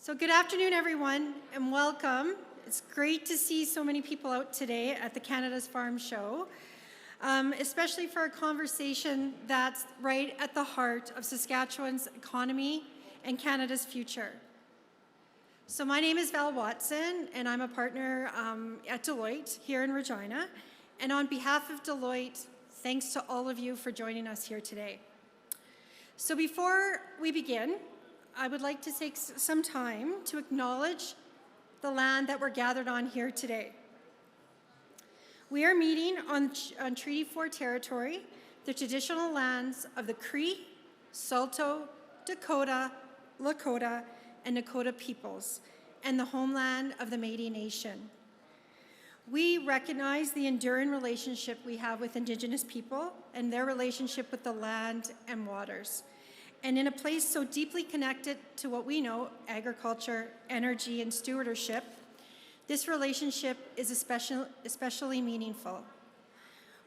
So good afternoon, everyone, and welcome. It's great to see so many people out today at the Canada's Farm Show, especially for a conversation that's right at the heart of Saskatchewan's economy and Canada's future. So my name is Val Watson, and I'm a partner at Deloitte here in Regina. And on behalf of Deloitte, thanks to all of you for joining us here today. So before we begin, I would like to take some time to acknowledge the land that we're gathered on here today. We are meeting on Treaty 4 territory, the traditional lands of the Cree, Saulteaux, Dakota, Lakota, and Nakota peoples, and the homeland of the Métis Nation. We recognize the enduring relationship we have with Indigenous people and their relationship with the land and waters. And in a place so deeply connected to what we know, agriculture, energy, and stewardship, this relationship is especially meaningful.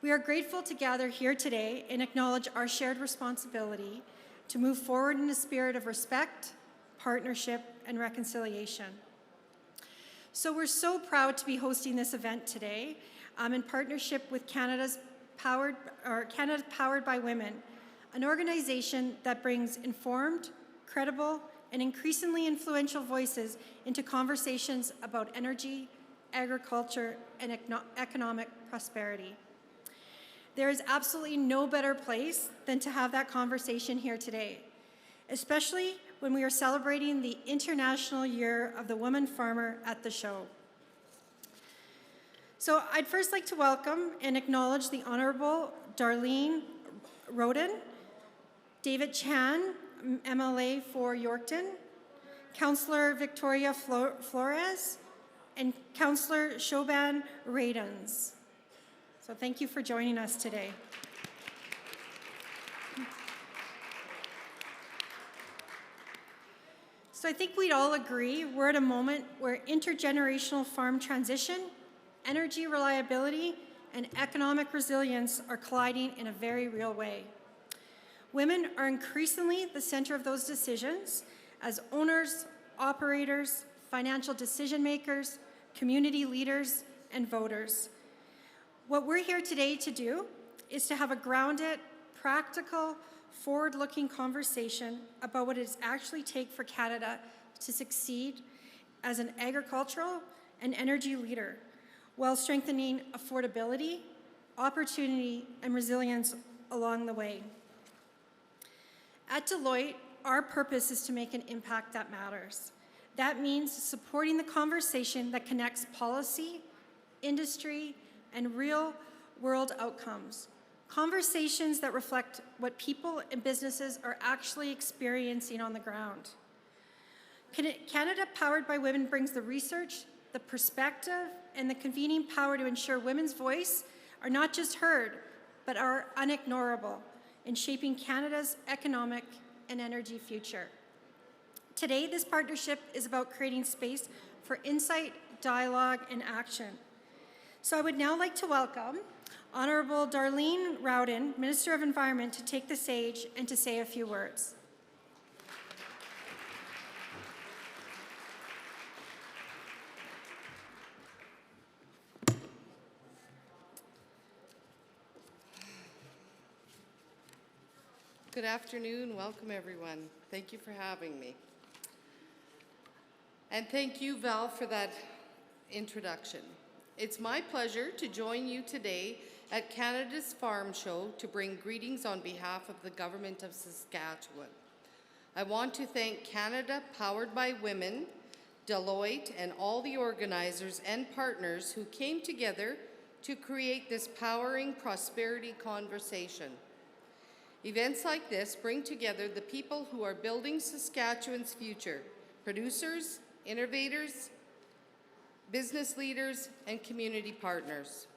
We are grateful to gather here today and acknowledge our shared responsibility to move forward in a spirit of respect, partnership, and reconciliation. So we're so proud to be hosting this event today in partnership with Canada Powered by Women, an organization that brings informed, credible, and increasingly influential voices into conversations about energy, agriculture, and economic prosperity. There is absolutely no better place than to have that conversation here today, especially when we are celebrating the International Year of the Woman Farmer at the show. So I'd first like to welcome and acknowledge the Honourable Darlene Roden, David Chan, MLA for Yorkton, Councillor Victoria Flores, and Councillor Shoban Radens. So thank you for joining us today. So I think we'd all agree we're at a moment where intergenerational farm transition, energy reliability, and economic resilience are colliding in a very real way. Women are increasingly the center of those decisions as owners, operators, financial decision makers, community leaders, and voters. What we're here today to do is to have a grounded, practical, forward-looking conversation about what it actually takes for Canada to succeed as an agricultural and energy leader while strengthening affordability, opportunity, and resilience along the way. At Deloitte, our purpose is to make an impact that matters. That means supporting the conversation that connects policy, industry, and real-world outcomes. Conversations that reflect what people and businesses are actually experiencing on the ground. Canada Powered by Women brings the research, the perspective, and the convening power to ensure women's voice are not just heard, but are unignorable in shaping Canada's economic and energy future. Today, this partnership is about creating space for insight, dialogue, and action. So I would now like to welcome Honourable Darlene Roden, Minister of Environment, to take the stage and to say a few words. Good afternoon. Welcome, everyone. Thank you for having me. And thank you, Val, for that introduction. It's my pleasure to join you today at Canada's Farm Show to bring greetings on behalf of the Government of Saskatchewan. I want to thank Canada Powered by Women, Deloitte, and all the organizers and partners who came together to create this powering prosperity conversation. Events like this bring together the people who are building Saskatchewan's future: producers, innovators, business leaders, and community partners.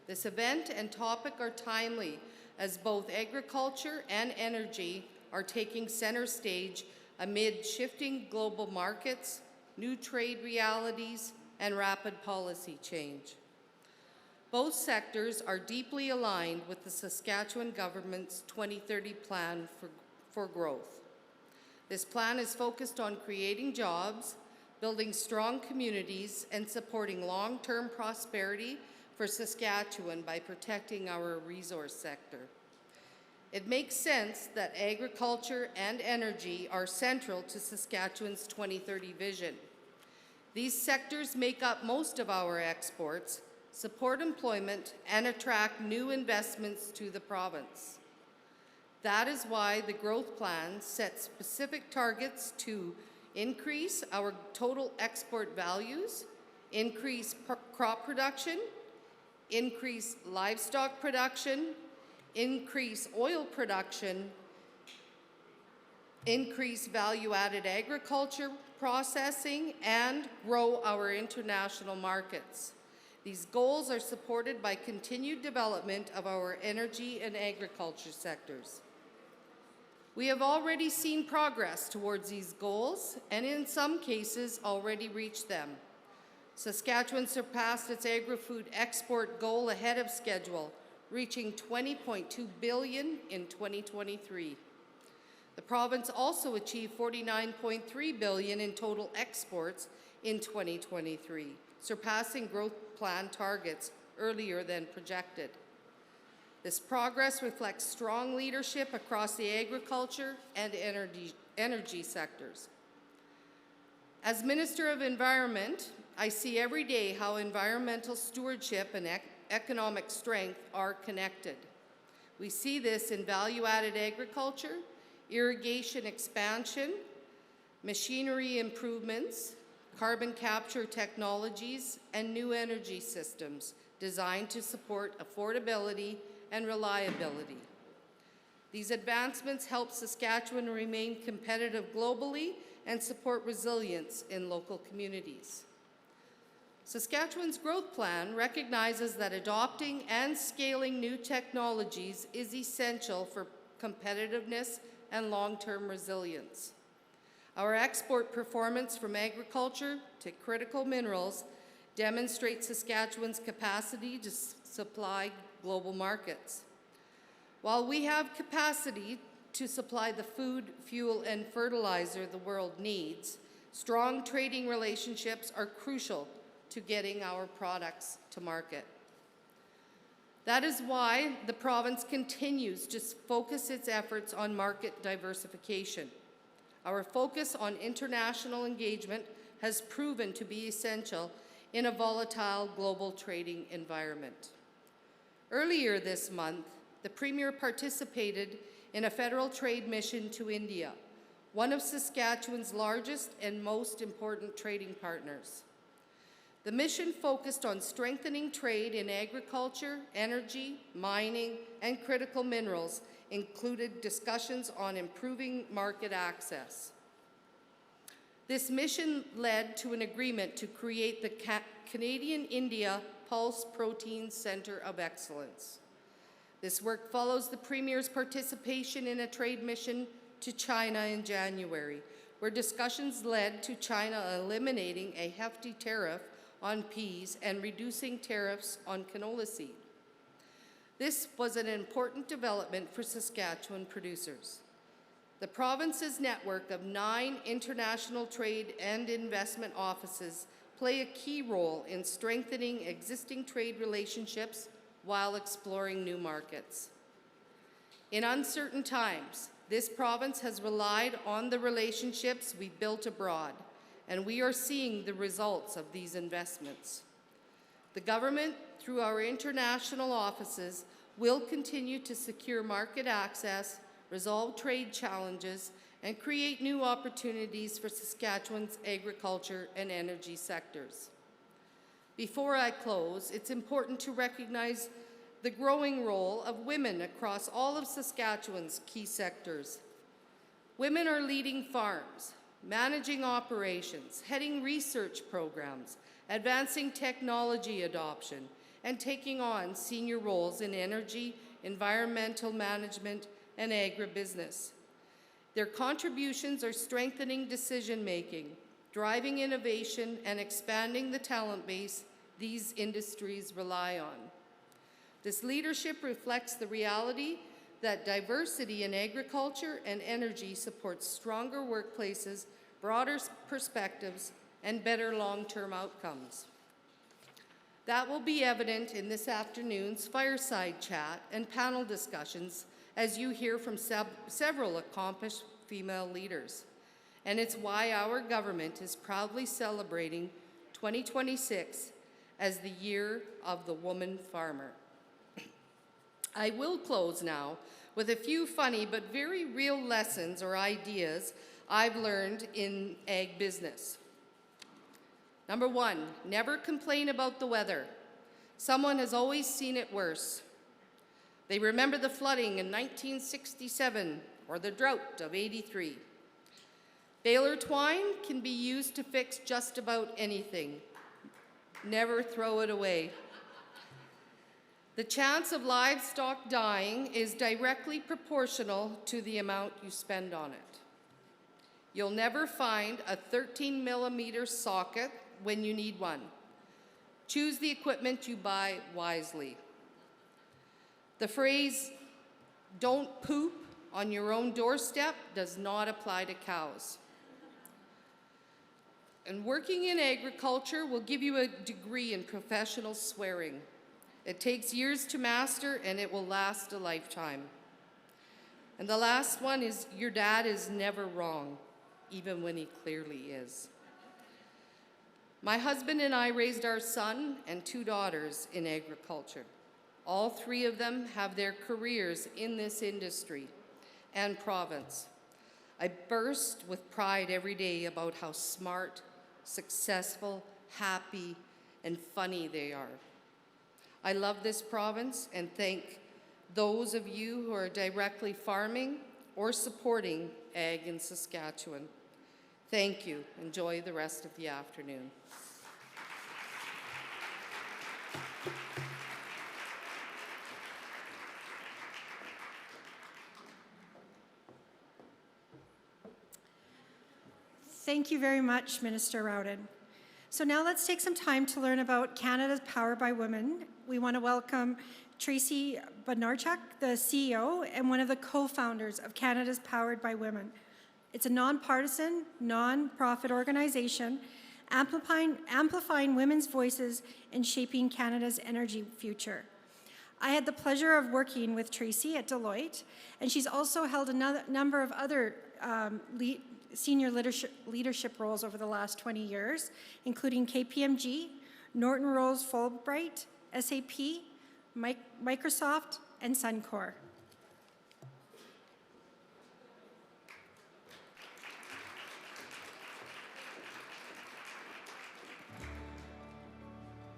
This event and topic are timely as both agriculture and energy are taking center stage amid shifting global markets, new trade realities, and rapid policy change. Both sectors are deeply aligned with the Saskatchewan government's 2030 plan for growth. This plan is focused on creating jobs, building strong communities, and supporting long-term prosperity for Saskatchewan by protecting our resource sector. It makes sense that agriculture and energy are central to Saskatchewan's 2030 vision. These sectors make up most of our exports, support employment, and attract new investments to the province. That is why the growth plan sets specific targets to increase our total export values, increase crop production, increase livestock production, increase oil production, increase value-added agriculture processing, and grow our international markets. These goals are supported by continued development of our energy and agriculture sectors. We have already seen progress towards these goals, and in some cases already reached them. Saskatchewan surpassed its agri-food export goal ahead of schedule, reaching $20.2 billion in 2023. The province also achieved $49.3 billion in total exports in 2023, surpassing growth plan targets earlier than projected. This progress reflects strong leadership across the agriculture and energy sectors. As Minister of Environment, I see every day how environmental stewardship and economic strength are connected. We see this in value-added agriculture, irrigation expansion, machinery improvements, carbon capture technologies, and new energy systems designed to support affordability and reliability. These advancements help Saskatchewan remain competitive globally and support resilience in local communities. Saskatchewan's growth plan recognizes that adopting and scaling new technologies is essential for competitiveness and long-term resilience. Our export performance from agriculture to critical minerals demonstrates Saskatchewan's capacity to supply global markets. While we have capacity to supply the food, fuel, and fertilizer the world needs, strong trading relationships are crucial to getting our products to market. That is why the province continues to focus its efforts on market diversification. Our focus on international engagement has proven to be essential in a volatile global trading environment. Earlier this month, the Premier participated in a federal trade mission to India, one of Saskatchewan's largest and most important trading partners. The mission focused on strengthening trade in agriculture, energy, mining, and critical minerals, included discussions on improving market access. This mission led to an agreement to create the Canadian-India Pulse Protein Centre of Excellence. This work follows the Premier's participation in a trade mission to China in January, where discussions led to China eliminating a hefty tariff on peas and reducing tariffs on canola seed. This was an important development for Saskatchewan producers. The province's network of 9 international trade and investment offices play a key role in strengthening existing trade relationships while exploring new markets. In uncertain times, this province has relied on the relationships we built abroad, and we are seeing the results of these investments. The government, through our international offices, will continue to secure market access, resolve trade challenges, and create new opportunities for Saskatchewan's agriculture and energy sectors. Before I close, it's important to recognize the growing role of women across all of Saskatchewan's key sectors. Women are leading farms, managing operations, heading research programs, advancing technology adoption, and taking on senior roles in energy, environmental management, and agribusiness. Their contributions are strengthening decision-making, driving innovation, and expanding the talent base these industries rely on. This leadership reflects the reality that diversity in agriculture and energy supports stronger workplaces, broader perspectives, and better long-term outcomes. That will be evident in this afternoon's fireside chat and panel discussions as you hear from several accomplished female leaders. And it's why our government is proudly celebrating 2026 as the Year of the Woman Farmer. I will close now with a few funny but very real lessons or ideas I've learned in ag business. Number one, never complain about the weather. Someone has always seen it worse. They remember the flooding in 1967 or the drought of '83. Baler twine can be used to fix just about anything. Never throw it away. The chance of livestock dying is directly proportional to the amount you spend on it. You'll never find a 13mm socket when you need one. Choose the equipment you buy wisely. The phrase, "don't poop on your own doorstep," does not apply to cows. And working in agriculture will give you a degree in professional swearing. It takes years to master, and it will last a lifetime. And the last one is, your dad is never wrong, even when he clearly is. My husband and I raised our son and 2 daughters in agriculture. All 3 of them have their careers in this industry and province. I burst with pride every day about how smart, successful, happy, and funny they are. I love this province and thank those of you who are directly farming or supporting ag in Saskatchewan. Thank you. Enjoy the rest of the afternoon. Thank you very much, Minister Rowden. So now let's take some time to learn about Canada's Powered by Women. We want to welcome Tracy Bednarchuk, the CEO and one of the co-founders of Canada's Powered by Women. It's a nonpartisan, non-profit organization amplifying women's voices and shaping Canada's energy future. I had the pleasure of working with Tracy at Deloitte, and she's also held a number of other senior leadership roles over the last 20 years, including KPMG, Norton Rose Fulbright, SAP, Microsoft, and Suncor.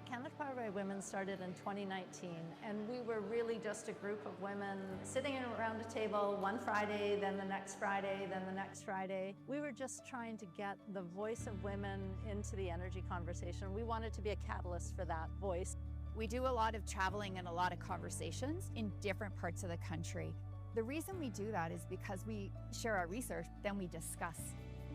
Canada Powered by Women started in 2019, and we were really just a group of women sitting around a table one Friday, then the next Friday, then the next Friday. We were just trying to get the voice of women into the energy conversation. We wanted to be a catalyst for that voice. We do a lot of traveling and a lot of conversations in different parts of the country. The reason we do that is because we share our research, then we discuss.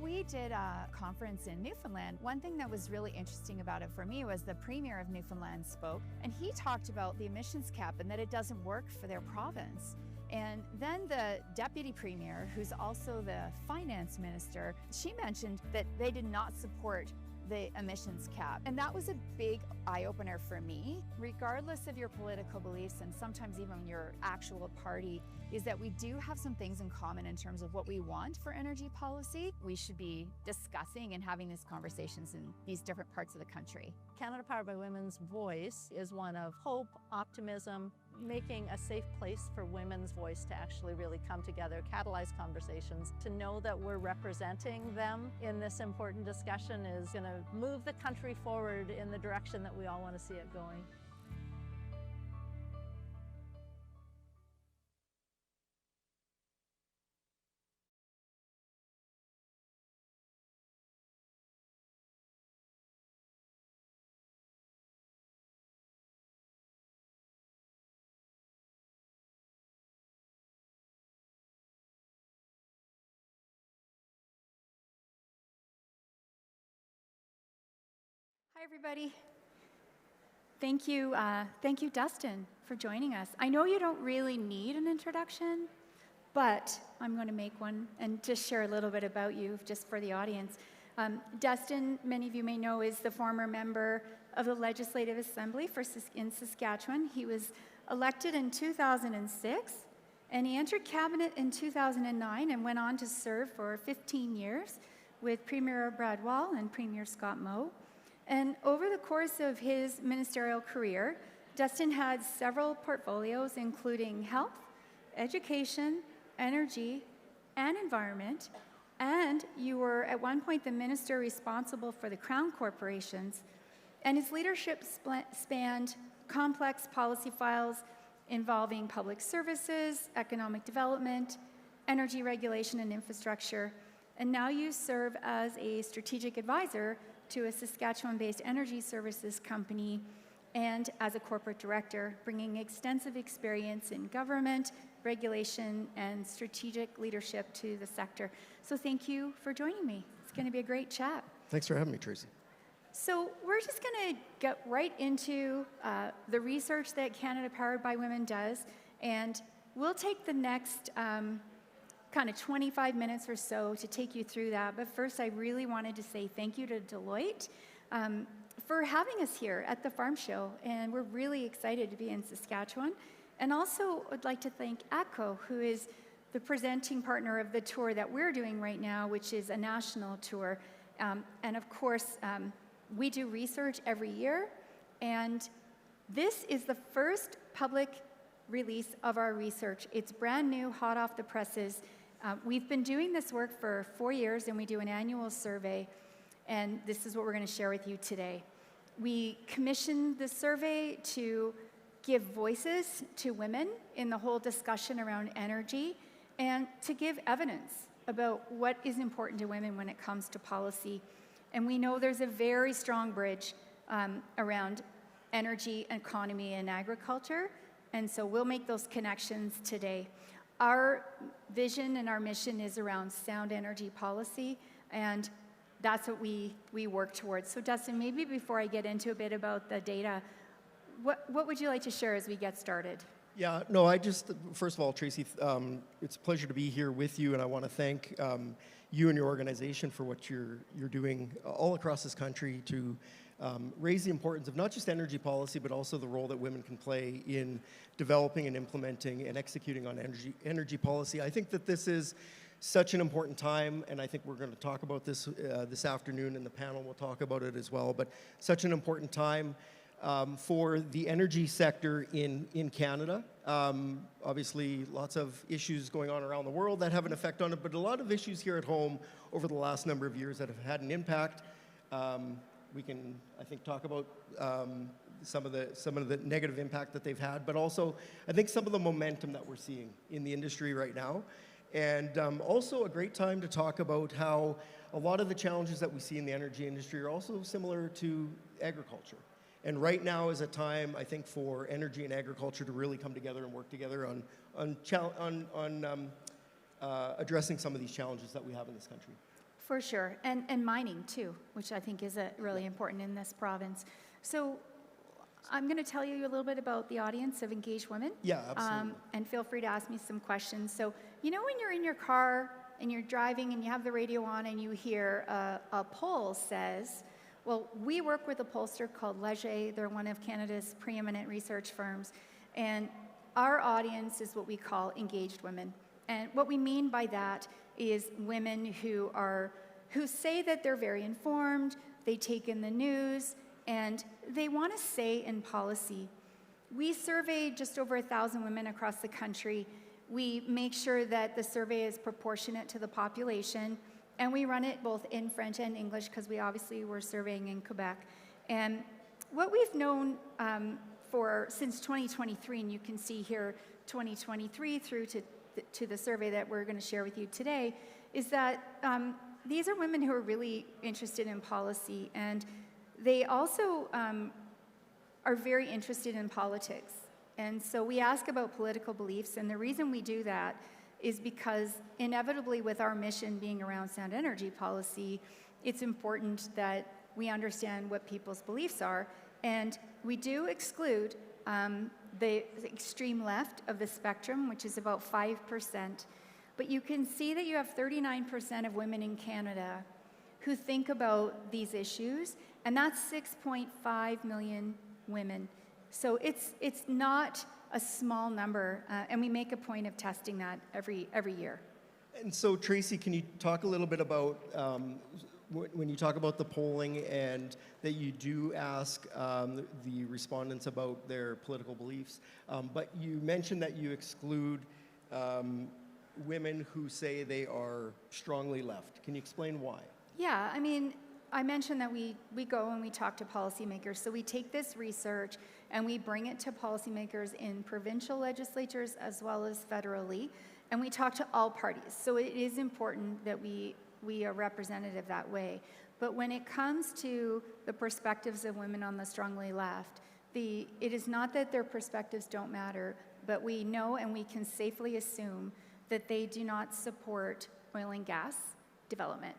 We did a conference in Newfoundland. One thing that was really interesting about it for me was the Premier of Newfoundland spoke, and he talked about the emissions cap and that it doesn't work for their province. And then the Deputy Premier, who's also the Finance Minister, she mentioned that they did not support the emissions cap. And that was a big eye-opener for me. Regardless of your political beliefs and sometimes even your actual party, is that we do have some things in common in terms of what we want for energy policy. We should be discussing and having these conversations in these different parts of the country. Canada Powered by Women's voice is one of hope, optimism, making a safe place for women's voice to actually really come together, catalyze conversations. To know that we're representing them in this important discussion is going to move the country forward in the direction that we all want to see it going. Hi, everybody. Thank you, Dustin, for joining us. I know you don't really need an introduction, but I'm going to make one and just share a little bit about you just for the audience. Dustin, many of you may know, is the former member of the Legislative Assembly in Saskatchewan. He was elected in 2006, and he entered cabinet in 2009 and went on to serve for 15 years with Premier Brad Wall and Premier Scott Moe. And over the course of his ministerial career, Dustin had several portfolios, including health, education, energy, and environment. And you were at one point the minister responsible for the Crown corporations. And his leadership spanned complex policy files involving public services, economic development, energy regulation, and infrastructure. And now you serve as a strategic advisor to a Saskatchewan-based energy services company and as a corporate director, bringing extensive experience in government, regulation, and strategic leadership to the sector. So thank you for joining me. It's going to be a great chat. Thanks for having me, Tracy. So we're just going to get right into the research that Canada Powered by Women does, and we'll take the next kind of 25 minutes or so to take you through that. But first, I really wanted to say thank you to Deloitte for having us here at the Farm Show, and we're really excited to be in Saskatchewan. And also, I'd like to thank ATCO, who is the presenting partner of the tour that we're doing right now, which is a national tour. And of course, we do research every year, and this is the first public release of our research. It's brand new, hot off the presses. We've been doing this work for 4 years, and we do an annual survey, and this is what we're going to share with you today. We commissioned the survey to give voices to women in the whole discussion around energy and to give evidence about what is important to women when it comes to policy. And we know there's a very strong bridge around energy, economy, and agriculture, and so we'll make those connections today. Our vision and our mission is around sound energy policy, and that's what we work towards. So Dustin, maybe before I get into a bit about the data, what would you like to share as we get started? Yeah, no, first of all, Tracy, it's a pleasure to be here with you, and I want to thank you and your organization for what you're doing all across this country to raise the importance of not just energy policy, but also the role that women can play in developing and implementing and executing on energy policy. I think that this is such an important time, and I think we're going to talk about this this afternoon, and the panel will talk about it as well, but such an important time for the energy sector in Canada. Obviously, lots of issues going on around the world that have an effect on it, but a lot of issues here at home over the last number of years that have had an impact. We can, I think, talk about some of the negative impact that they've had, but also, I think, some of the momentum that we're seeing in the industry right now. And also a great time to talk about how a lot of the challenges that we see in the energy industry are also similar to agriculture. And right now is a time, I think, for energy and agriculture to really come together and work together on addressing some of these challenges that we have in this country. For sure, and mining too, which I think is really important in this province. So I'm going to tell you a little bit about the audience of Engaged Women. Yeah, absolutely. And feel free to ask me some questions. So, you know when you're in your car and you're driving and you have the radio on and you hear a poll says, well, we work with a pollster called Leger. They're one of Canada's preeminent research firms. And our audience is what we call engaged women. And what we mean by that is women who say that they're very informed, they take in the news, and they want to say in policy. We surveyed just over 1,000 women across the country. We make sure that the survey is proportionate to the population, and we run it both in French and English because we obviously were surveying in Quebec. And what we've known since 2023, and you can see here 2023 through to the survey that we're going to share with you today, is that these are women who are really interested in policy, and they also are very interested in politics. And so we ask about political beliefs, and the reason we do that is because inevitably with our mission being around sound energy policy, it's important that we understand what people's beliefs are. And we do exclude the extreme left of the spectrum, which is about 5%. But you can see that you have 39% of women in Canada who think about these issues, and that's 6.5 million women. So it's not a small number, and we make a point of testing that every year. And so, Tracy, can you talk a little bit about when you talk about the polling and that you do ask the respondents about their political beliefs, but you mentioned that you exclude women who say they are strongly left. Can you explain why? Yeah, I mean, I mentioned that we go and we talk to policymakers. So we take this research and we bring it to policymakers in provincial legislatures as well as federally, and we talk to all parties. So it is important that we are representative that way. But when it comes to the perspectives of women on the strongly left, it is not that their perspectives don't matter, but we know and we can safely assume that they do not support oil and gas development.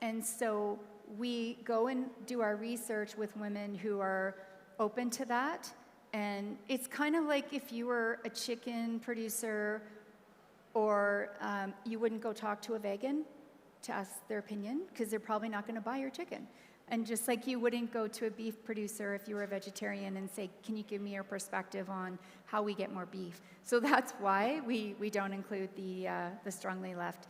And so we go and do our research with women who are open to that. And it's kind of like if you were a chicken producer or you wouldn't go talk to a vegan to ask their opinion because they're probably not going to buy your chicken. And just like you wouldn't go to a beef producer if you were a vegetarian and say, can you give me your perspective on how we get more beef? So that's why we don't include the strongly left.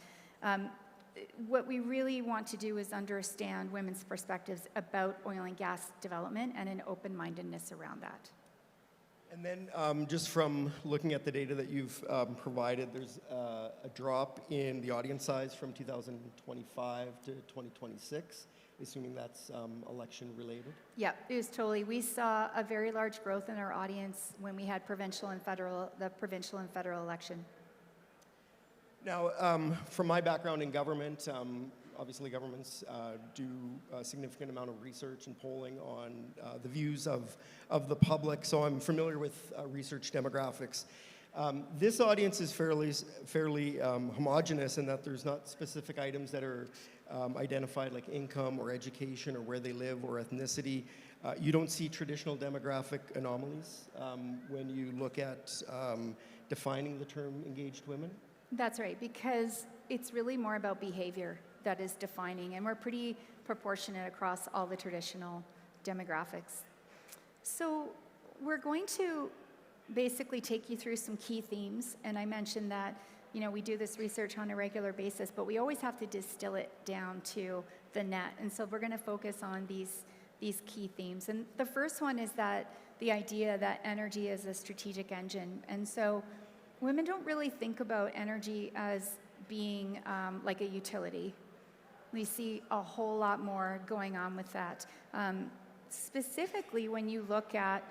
What we really want to do is understand women's perspectives about oil and gas development and an open-mindedness around that. And then just from looking at the data that you've provided, there's a drop in the audience size from 2025 to 2026, assuming that's election related? Yeah, it was totally. We saw a very large growth in our audience when we had the provincial and federal election. Now, from my background in government, obviously governments do a significant amount of research and polling on the views of the public, so I'm familiar with research demographics. This audience is fairly homogenous in that there's not specific items that are identified like income or education or where they live or ethnicity. You don't see traditional demographic anomalies when you look at defining the term engaged women? That's right, because it's really more about behavior that is defining, and we're pretty proportionate across all the traditional demographics. So we're going to basically take you through some key themes, and I mentioned that we do this research on a regular basis, but we always have to distill it down to the net, and so we're going to focus on these key themes. And the first one is that the idea that energy is a strategic engine, and so women don't really think about energy as being like a utility. We see a whole lot more going on with that. Specifically, when you look at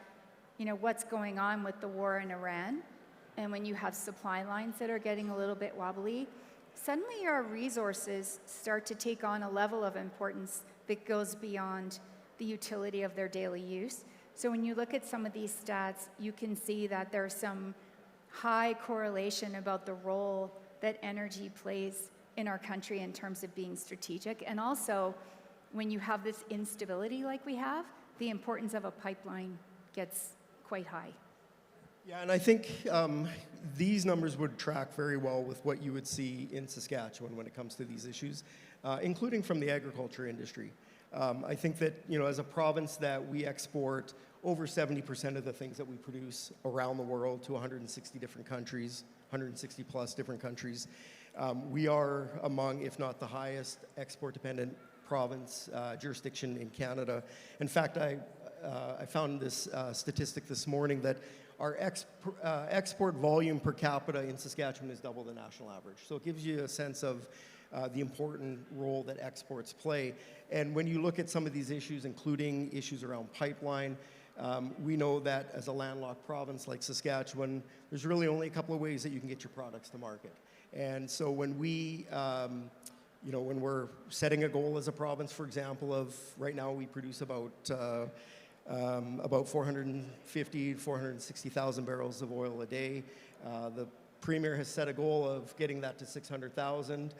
what's going on with the war in Iran, and when you have supply lines that are getting a little bit wobbly, suddenly our resources start to take on a level of importance that goes beyond the utility of their daily use. So when you look at some of these stats, you can see that there's some high correlation about the role that energy plays in our country in terms of being strategic. And also, when you have this instability like we have, the importance of a pipeline gets quite high. Yeah, and I think these numbers would track very well with what you would see in Saskatchewan when it comes to these issues, including from the agriculture industry. I think that, as a province that we export over 70% of the things that we produce around the world to 160 different countries, 160 plus different countries. We are among, if not the highest export-dependent province, jurisdiction in Canada. In fact, I found this statistic this morning that our export volume per capita in Saskatchewan is double the national average. So it gives you a sense of the important role that exports play. And when you look at some of these issues, including issues around pipeline, we know that as a landlocked province like Saskatchewan, there's really only a couple of ways that you can get your products to market. And so when we, when we're setting a goal as a province, for example, of right now we produce about 450, 460,000 barrels of oil a day. The Premier has set a goal of getting that to 600,000.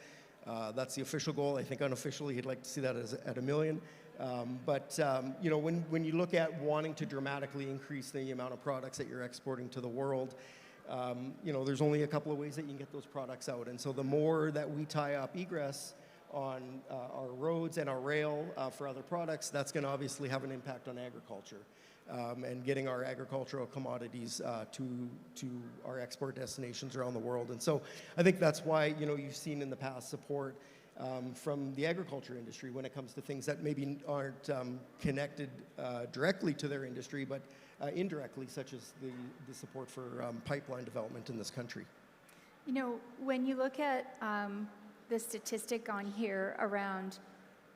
That's the official goal. I think unofficially he'd like to see that at 1 million. When you look at wanting to dramatically increase the amount of products that you're exporting to the world, there's only a couple of ways that you can get those products out. And so the more that we tie up egress on our roads and our rail for other products, that's going to obviously have an impact on agriculture and getting our agricultural commodities to our export destinations around the world. And so I think that's why, you know, you've seen in the past support from the agriculture industry when it comes to things that maybe aren't connected directly to their industry, but indirectly, such as the support for pipeline development in this country. You know, when you look at the statistic on here around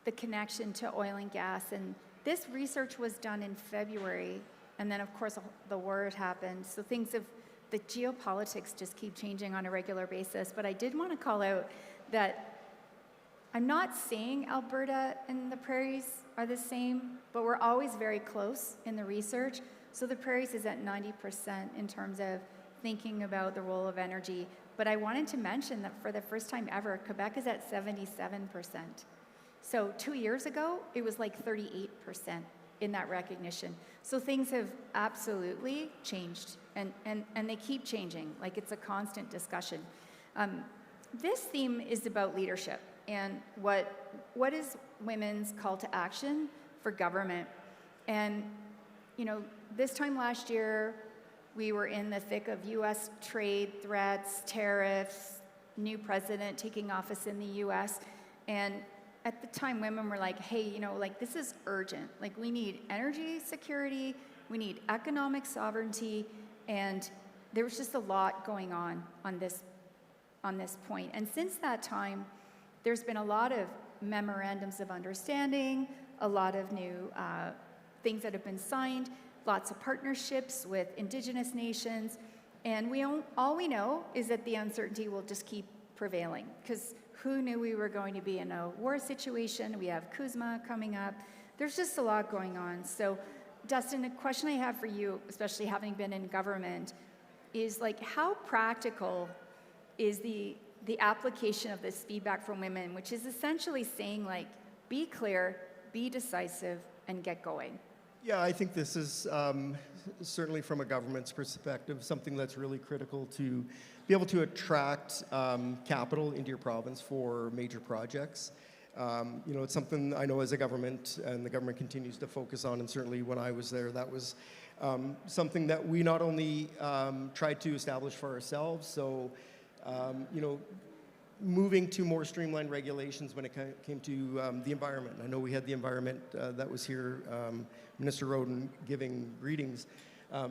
the connection to oil and gas, and this research was done in February, and then of course the war had happened, so the geopolitics just keep changing on a regular basis. But I did want to call out that I'm not saying Alberta and the prairies are the same, but we're always very close in the research. So the prairies is at 90% in terms of thinking about the role of energy. But I wanted to mention that for the first time ever, Quebec is at 77%. So 2 years ago, it was like 38% in that recognition. So things have absolutely changed, and they keep changing, like it's a constant discussion. This theme is about leadership and what is women's call to action for government. And, you know, this time last year, we were in the thick of U.S. trade threats, tariffs, new president taking office in the U.S. And at the time, women were like, hey, you know, like this is urgent. Like we need energy security, we need economic sovereignty, and there was just a lot going on this point. And since that time, there's been a lot of memorandums of understanding, a lot of new things that have been signed, lots of partnerships with Indigenous nations, and all we know is that the uncertainty will just keep prevailing, because who knew we were going to be in a war situation? We have CUSMA coming up. There's just a lot going on. So, Dustin, a question I have for you, especially having been in government, is like how practical is the application of this feedback from women, which is essentially saying like, be clear, be decisive, and get going? Yeah, I think this is certainly from a government's perspective, something that's really critical to be able to attract capital into your province for major projects. You know, it's something I know as a government, and the government continues to focus on, and certainly when I was there, that was something that we not only tried to establish for ourselves, so, you know, moving to more streamlined regulations when it came to the environment. I know we had the environment that was here, Minister Roden giving greetings.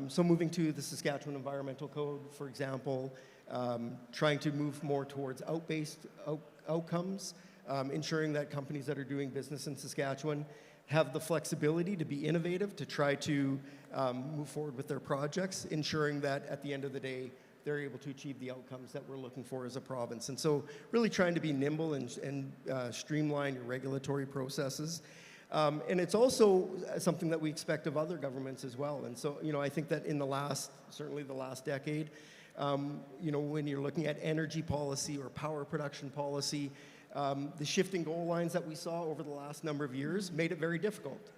So moving to the Saskatchewan Environmental Code, for example, trying to move more towards outcomes, ensuring that companies that are doing business in Saskatchewan have the flexibility to be innovative, to try to move forward with their projects, ensuring that at the end of the day, they're able to achieve the outcomes that we're looking for as a province. And so really trying to be nimble and streamline your regulatory processes. And it's also something that we expect of other governments as well. And so, you know, I think that in certainly the last decade, you know, when you're looking at energy policy or power production policy, the shifting goal lines that we saw over the last number of years made it very difficult.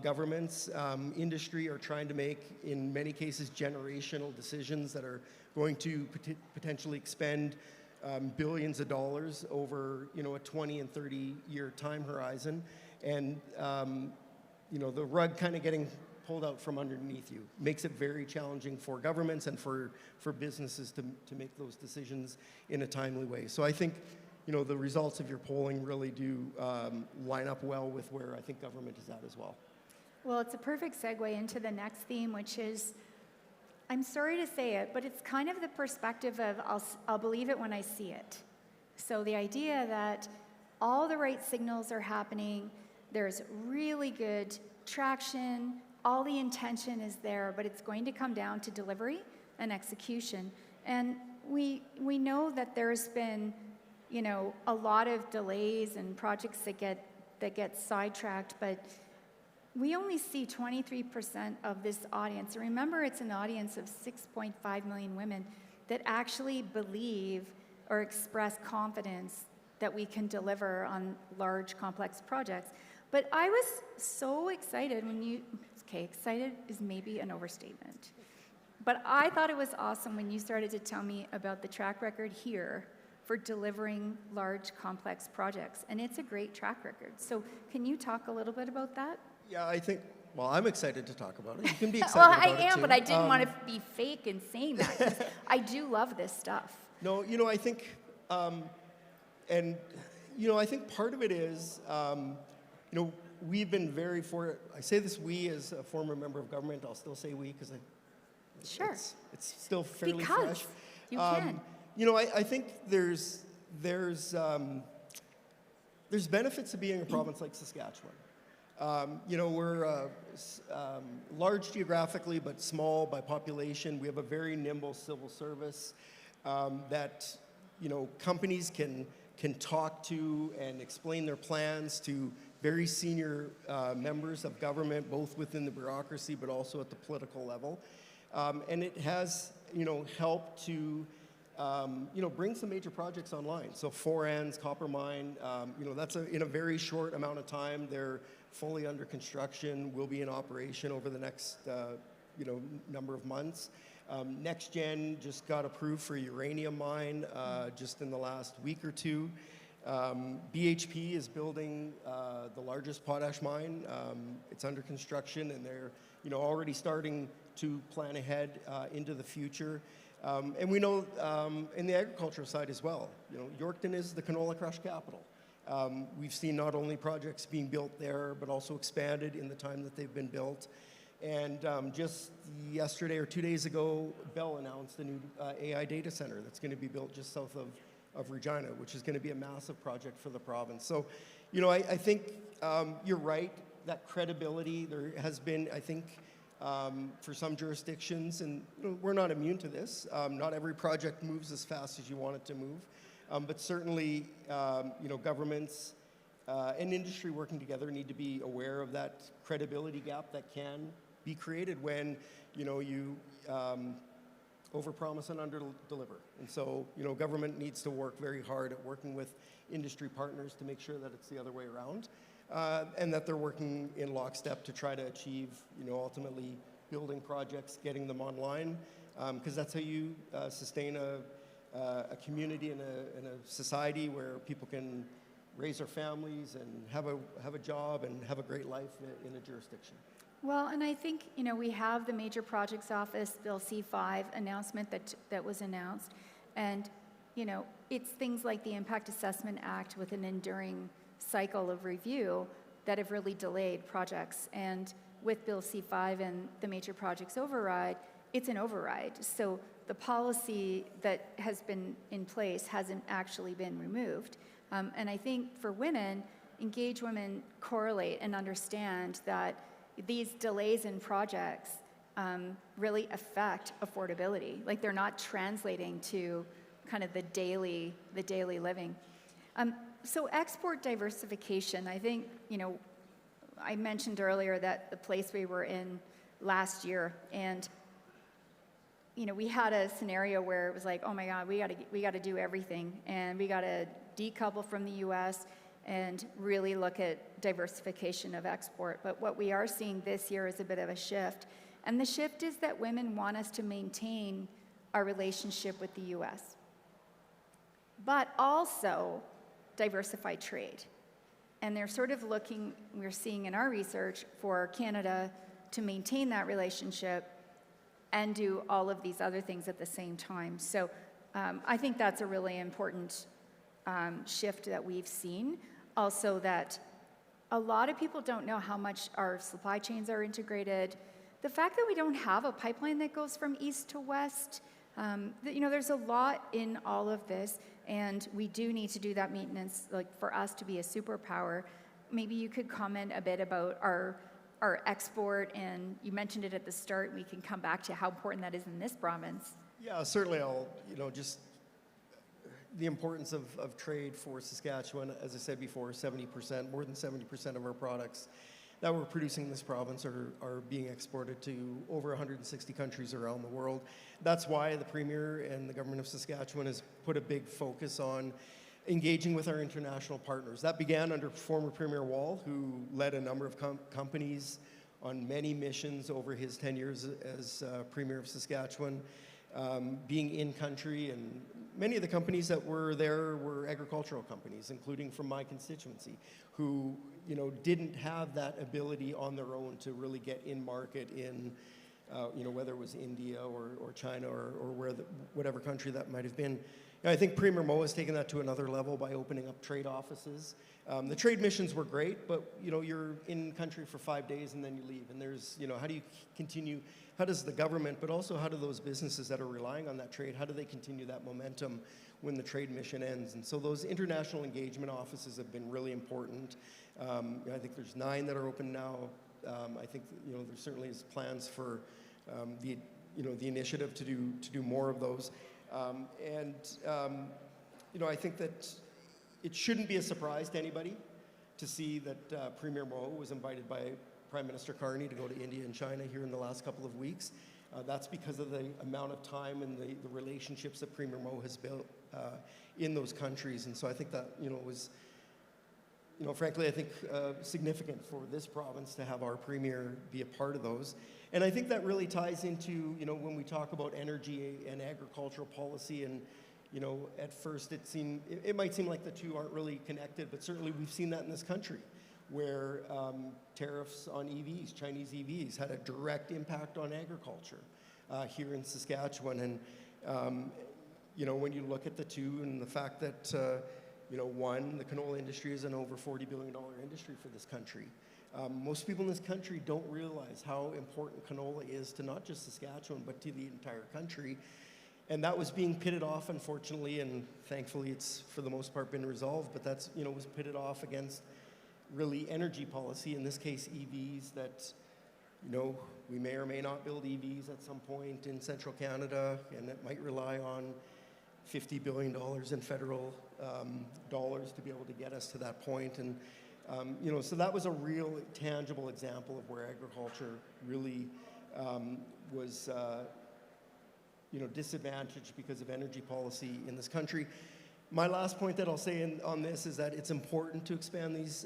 Governments, industry are trying to make, in many cases, generational decisions that are going to potentially expend billions of dollars over, you know, a 20 and 30-year time horizon. And, you know, the rug kind of getting pulled out from underneath you makes it very challenging for governments and for businesses to make those decisions in a timely way. So I think, you know, the results of your polling really do line up well with where I think government is at as well. Well, it's a perfect segue into the next theme, which is, I'm sorry to say it, but it's kind of the perspective of I'll believe it when I see it. So the idea that all the right signals are happening, there's really good traction, all the intention is there, but it's going to come down to delivery and execution. And we know that there's been, you know, a lot of delays and projects that get sidetracked, but we only see 23% of this audience. And remember, it's an audience of 6.5 million women that actually believe or express confidence that we can deliver on large, complex projects. But I was so excited excited is maybe an overstatement. But I thought it was awesome when you started to tell me about the track record here for delivering large, complex projects. And it's a great track record. So can you talk a little bit about that? Yeah, I think, well, I'm excited to talk about it. You can be excited Well, about it I am, too. but I didn't want to be fake in saying that, 'cause I do love this stuff. No, I think, and, I think part of it is, we've been very I say this we as a former member of government, I'll still say we because Sure. it's still fairly Because fresh. you can. I think there's benefits to being a province like Saskatchewan. We're large geographically, but small by population. We have a very nimble civil service that companies can talk to and explain their plans to very senior members of government, both within the bureaucracy but also at the political level. And it has helped to bring some major projects online. So Foran's copper mine, that's in a very short amount of time. They're fully under construction, will be in operation over the next number of months. NextGen just got approved for a uranium mine just in the last week or two. BHP is building the largest potash mine. It's under construction, and they're already starting to plan ahead into the future. And we know in the agricultural side as well, Yorkton is the canola crush capital. We've seen not only projects being built there, but also expanded in the time that they've been built. And just yesterday or 2 days ago, Bell announced a new AI data center that's going to be built just south of Regina, which is going to be a massive project for the province. So, I think you're right, that credibility, there has been, I think, for some jurisdictions, and we're not immune to this. Not every project moves as fast as you want it to move. But certainly, governments and industry working together need to be aware of that credibility gap that can be created when, you overpromise and underdeliver. And so, government needs to work very hard at working with industry partners to make sure that it's the other way around, and that they're working in lockstep to try to achieve, ultimately building projects, getting them online, because that's how you sustain a community and a society where people can raise their families and have a job and have a great life in a jurisdiction. Well, and I think, we have the Major Projects Office, Bill C-5 announcement that was announced. And, it's things like the Impact Assessment Act with an enduring cycle of review that have really delayed projects. And with Bill C-5 and the Major Projects Override, it's an override. So the policy that has been in place hasn't actually been removed. And I think for women, engaged women correlate and understand that these delays in projects really affect affordability. Like, they're not translating to kind of the daily living. So export diversification, I think, I mentioned earlier that the place we were in last year, and we had a scenario where it was like, oh my God, we got to do everything, and we got to decouple from the U.S. and really look at diversification of export. But what we are seeing this year is a bit of a shift, and the shift is that women want us to maintain our relationship with the U.S., but also diversify trade. And they're sort of looking, we're seeing in our research, for Canada to maintain that relationship and do all of these other things at the same time. So I think that's a really important shift that we've seen. Also, that a lot of people don't know how much our supply chains are integrated. The fact that we don't have a pipeline that goes from east to west, there's a lot in all of this, and we do need to do that maintenance, like, for us to be a superpower. Maybe you could comment a bit about our export, and you mentioned it at the start. We can come back to how important that is in this province. Yeah, certainly. I'll, just the importance of trade for Saskatchewan. As I said before, 70%, more than 70% of our products that we're producing in this province are being exported to over 160 countries around the world. That's why the Premier and the Government of Saskatchewan has put a big focus on engaging with our international partners. That began under former Premier Wall, who led a number of companies on many missions over his 10 years as Premier of Saskatchewan, being in country and many of the companies that were there were agricultural companies, including from my constituency, who, you know, didn't have that ability on their own to really get in market in, you know, whether it was India or China or whatever country that might have been. And I think Premier Moe has taken that to another level by opening up trade offices. The trade missions were great, but, you know, you're in country for 5 days and then you leave. And there's, you know, how do you continue, how does the government, but also how do those businesses that are relying on that trade, how do they continue that momentum when the trade mission ends? And so those international engagement offices have been really important. I think there's 9 that are open now. I think, you know, there certainly is plans for the initiative to do more of those. You know, I think that it shouldn't be a surprise to anybody to see that Premier Moe was invited by Prime Minister Carney to go to India and China here in the last couple of weeks. That's because of the amount of time and the relationships that Premier Moe has built in those countries. And so I think that, you know, was, you know, frankly, I think significant for this province to have our Premier be a part of those. And I think that really ties into, you know, when we talk about energy and agricultural policy, and, you know, at first it might seem like the two aren't really connected, but certainly we've seen that in this country, where tariffs on EVs, Chinese EVs, had a direct impact on agriculture here in Saskatchewan. And, you know, when you look at the two and the fact that, you know, one, the canola industry is an over $40 billion industry for this country. Most people in this country don't realize how important canola is to not just Saskatchewan, but to the entire country. And that was being pitted off, unfortunately, and thankfully it's for the most part been resolved, but that's, you know, was pitted off against really energy policy, in this case EVs, that, you know, we may or may not build EVs at some point in central Canada, and it might rely on $50 billion in federal dollars to be able to get us to that point. And you know, so that was a real tangible example of where agriculture really was, you know, disadvantaged because of energy policy in this country. My last point that I'll say on this is that it's important to expand these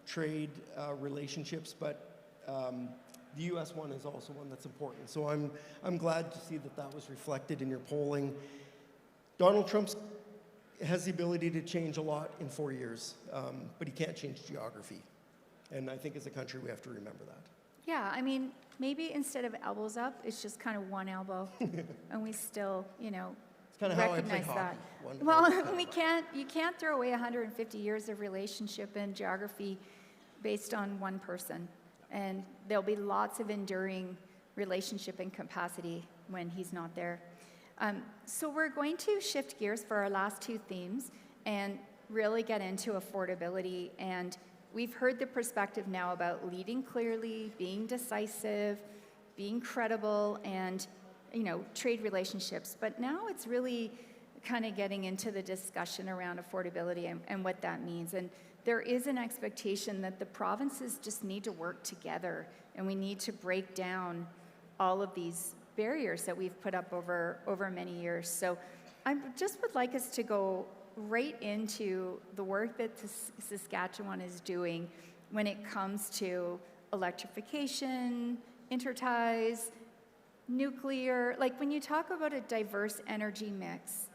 trade relationships, but the U.S. one is also one that's important. So I'm glad to see that that was reflected in your polling. Donald Trump has the ability to change a lot in 4 years, but he can't change geography. And I think as a country we have to remember that. Yeah, I mean, maybe instead of elbows up, it's just kind of one elbow, and we still, you know, It's kind of how I play recognize hockey. that. Well, you can't throw away 150 years of relationship and geography based on one person. And there'll be lots of enduring relationship and capacity when he's not there. So we're going to shift gears for our last 2 themes and really get into affordability. And we've heard the perspective now about leading clearly, being decisive, being credible, and, you know, trade relationships. But now it's really kind of getting into the discussion around affordability and what that means. And there is an expectation that the provinces just need to work together, and we need to break down all of these barriers that we've put up over many years. So I just would like us to go right into the work that Saskatchewan is doing when it comes to electrification, interties, nuclear. Like, when you talk about a diverse energy mix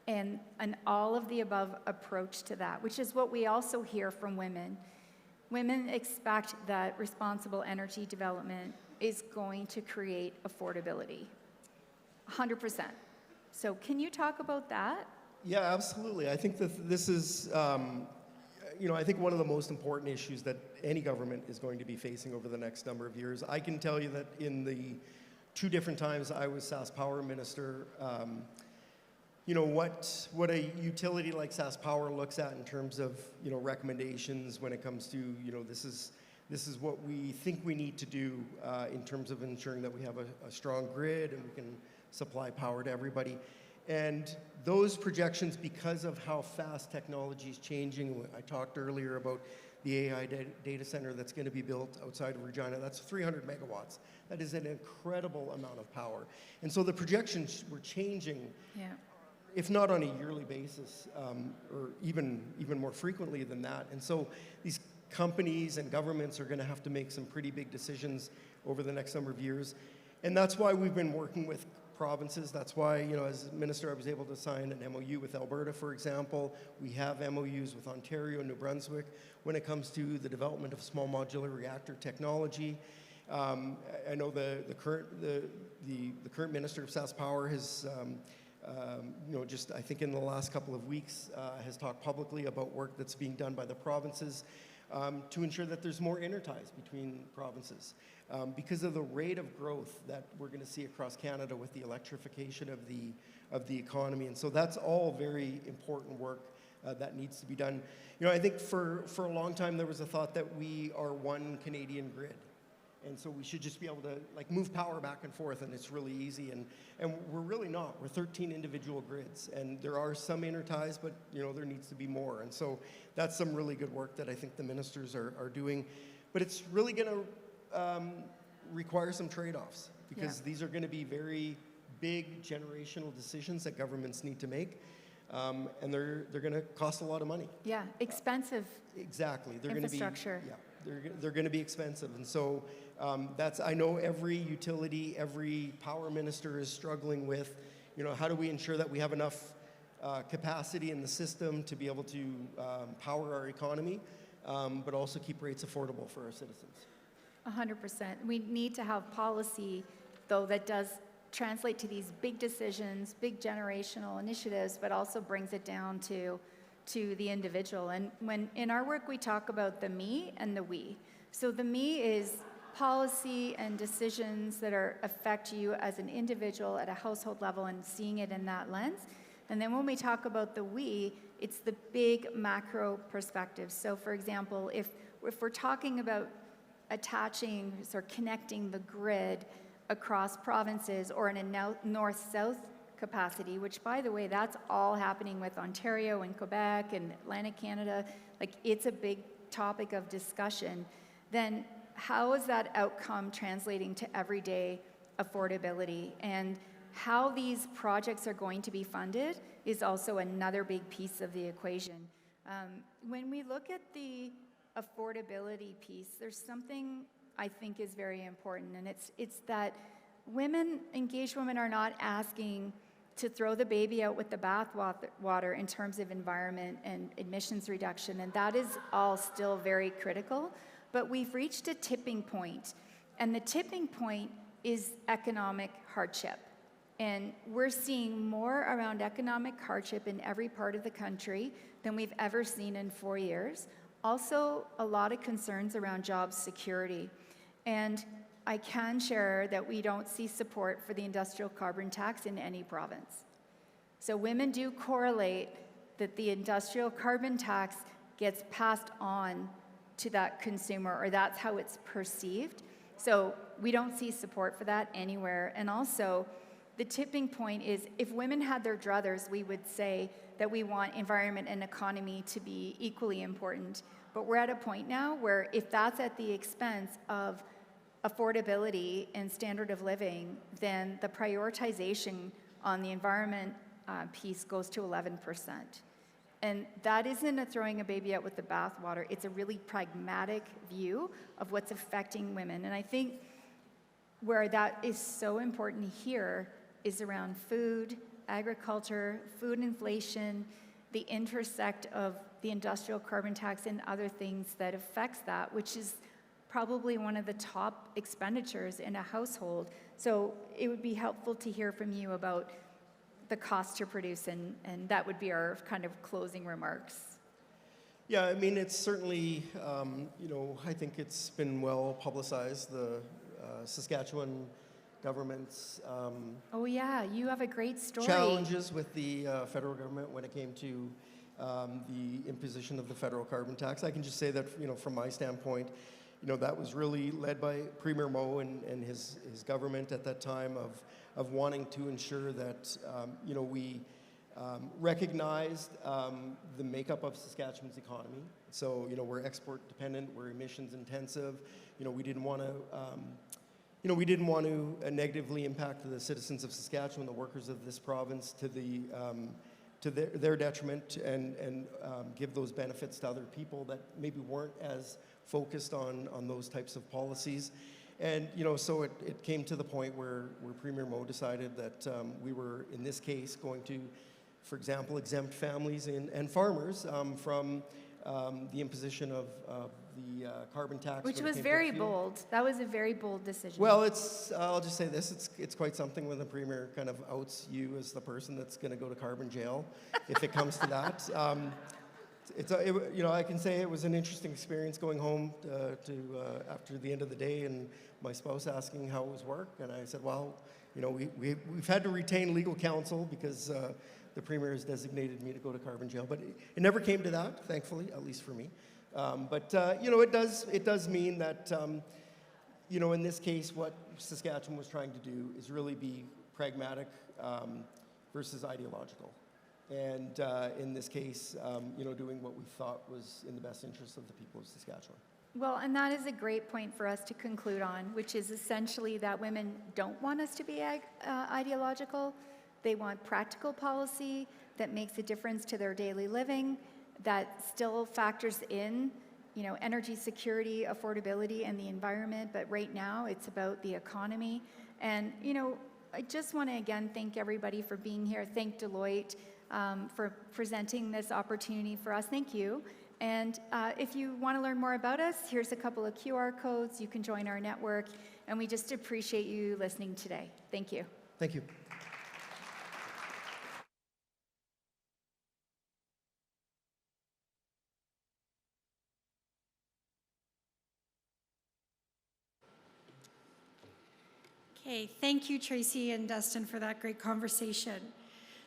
and an all of the above approach to that, which is what we also hear from women. Women expect that responsible energy development is going to create affordability, 100%. So can you talk about that? Yeah, absolutely. I think that this is, you know, I think one of the most important issues that any government is going to be facing over the next number of years. I can tell you that in the 2 different times I was SaskPower minister, you know, what a utility like SaskPower looks at in terms of, you know, recommendations when it comes to, you know, this is what we think we need to do in terms of ensuring that we have a strong grid and we can supply power to everybody. And those projections, because of how fast technology is changing, I talked earlier about the AI data center that's going to be built outside of Regina. That's 300 megawatts. That is an incredible amount of power. And so the projections were changing, if not on a yearly basis, or even more frequently than that. And so these companies and governments are going to have to make some pretty big decisions over the next number of years. And that's why we've been working with provinces. That's why, as minister, I was able to sign an MOU with Alberta, for example. We have MOUs with Ontario and New Brunswick when it comes to the development of small modular reactor technology. I know the current minister of SaskPower has, just I think in the last couple of weeks, has talked publicly about work that's being done by the provinces to ensure that there's more interties between provinces. Because of the rate of growth that we're going to see across Canada with the electrification of the economy. And so that's all very important work that needs to be done. I think for a long time there was a thought that we are one Canadian grid. And so we should just be able to move power back and forth, and it's really easy. And we're really not. We're 13 individual grids, and there are some interties, but there needs to be more. And so that's some really good work that I think the ministers are doing. But it's really going to require some trade-offs, because these are going to be very big generational decisions that governments need to make, and they're going to cost a lot of money. Yeah, expensive. Exactly. They're infrastructure. Going to be, they're going to be expensive, and so I know every utility, every power minister is struggling with, how do we ensure that we have enough capacity in the system to be able to power our economy, but also keep rates affordable for our citizens. 100%. We need to have policy, though, that does translate to these big decisions, big generational initiatives, but also brings it down to the individual. And when in our work we talk about the me and the we. So the me is policy and decisions that affect you as an individual at a household level and seeing it in that lens. And then when we talk about the we, it's the big macro perspective. So for example, if we're talking about attaching or connecting the grid across provinces or in a north-south capacity, which by the way, that's all happening with Ontario and Quebec and Atlantic Canada, it's a big topic of discussion, then how is that outcome translating to everyday affordability? And how these projects are going to be funded is also another big piece of the equation. When we look at the affordability piece, there's something I think is very important, and it's that engaged women are not asking to throw the baby out with the bathwater in terms of environment and emissions reduction, and that is all still very critical, but we've reached a tipping point, and the tipping point is economic hardship. And we're seeing more around economic hardship in every part of the country than we've ever seen in 4 years. Also, a lot of concerns around job security. And I can share that we don't see support for the industrial carbon tax in any province. So women do correlate that the industrial carbon tax gets passed on to that consumer, or that's how it's perceived. So we don't see support for that anywhere. And also, the tipping point is if women had their druthers, we would say that we want environment and economy to be equally important. But we're at a point now where if that's at the expense of affordability and standard of living, then the prioritization on the environment piece goes to 11%. And that isn't a throwing a baby out with the bathwater. It's a really pragmatic view of what's affecting women. And I think where that is so important here is around food, agriculture, food inflation, the intersect of the industrial carbon tax and other things that affects that, which is probably one of the top expenditures in a household. So it would be helpful to hear from you about the cost to produce, and that would be our kind of closing remarks. Yeah, I mean, it's certainly, I think it's been well publicized, the Saskatchewan government's oh yeah, you have a great story. Challenges with the federal government when it came to the imposition of the federal carbon tax. I can just say that, from my standpoint, that was really led by Premier Moe and his government at that time of wanting to ensure that, we recognized the makeup of Saskatchewan's economy. So, we're export dependent, we're emissions intensive. We didn't want to, we didn't want to negatively impact the citizens of Saskatchewan, the workers of this province, to their detriment, and give those benefits to other people that maybe weren't as focused on those types of policies. And so it came to the point where Premier Moe decided that we were, in this case, going to, for example, exempt families and farmers from the imposition of the carbon tax. Which when it was came to very fuel. bold. That was a very bold decision. Well, I'll just say this, it's quite something when the Premier kind of outs you as the person that's going to go to carbon jail, if it comes to that. I can say it was an interesting experience going home after the end of the day and my spouse asking how it was work. And I said, well, we've had to retain legal counsel because the Premier has designated me to go to carbon jail. But it never came to that, thankfully, at least for me. It does mean that, in this case, what Saskatchewan was trying to do is really be pragmatic versus ideological. And in this case, doing what we thought was in the best interest of the people of Saskatchewan. Well, and that is a great point for us to conclude on, which is essentially that women don't want us to be ideological. They want practical policy that makes a difference to their daily living, that still factors in, energy security, affordability, and the environment. But right now, it's about the economy. And, I just want to again thank everybody for being here. Thank Deloitte for presenting this opportunity for us. Thank you. And if you want to learn more about us, here's a couple of QR codes. You can join our network. And we just appreciate you listening today. Thank you. Thank you. Okay, thank you, Tracy and Dustin, for that great conversation.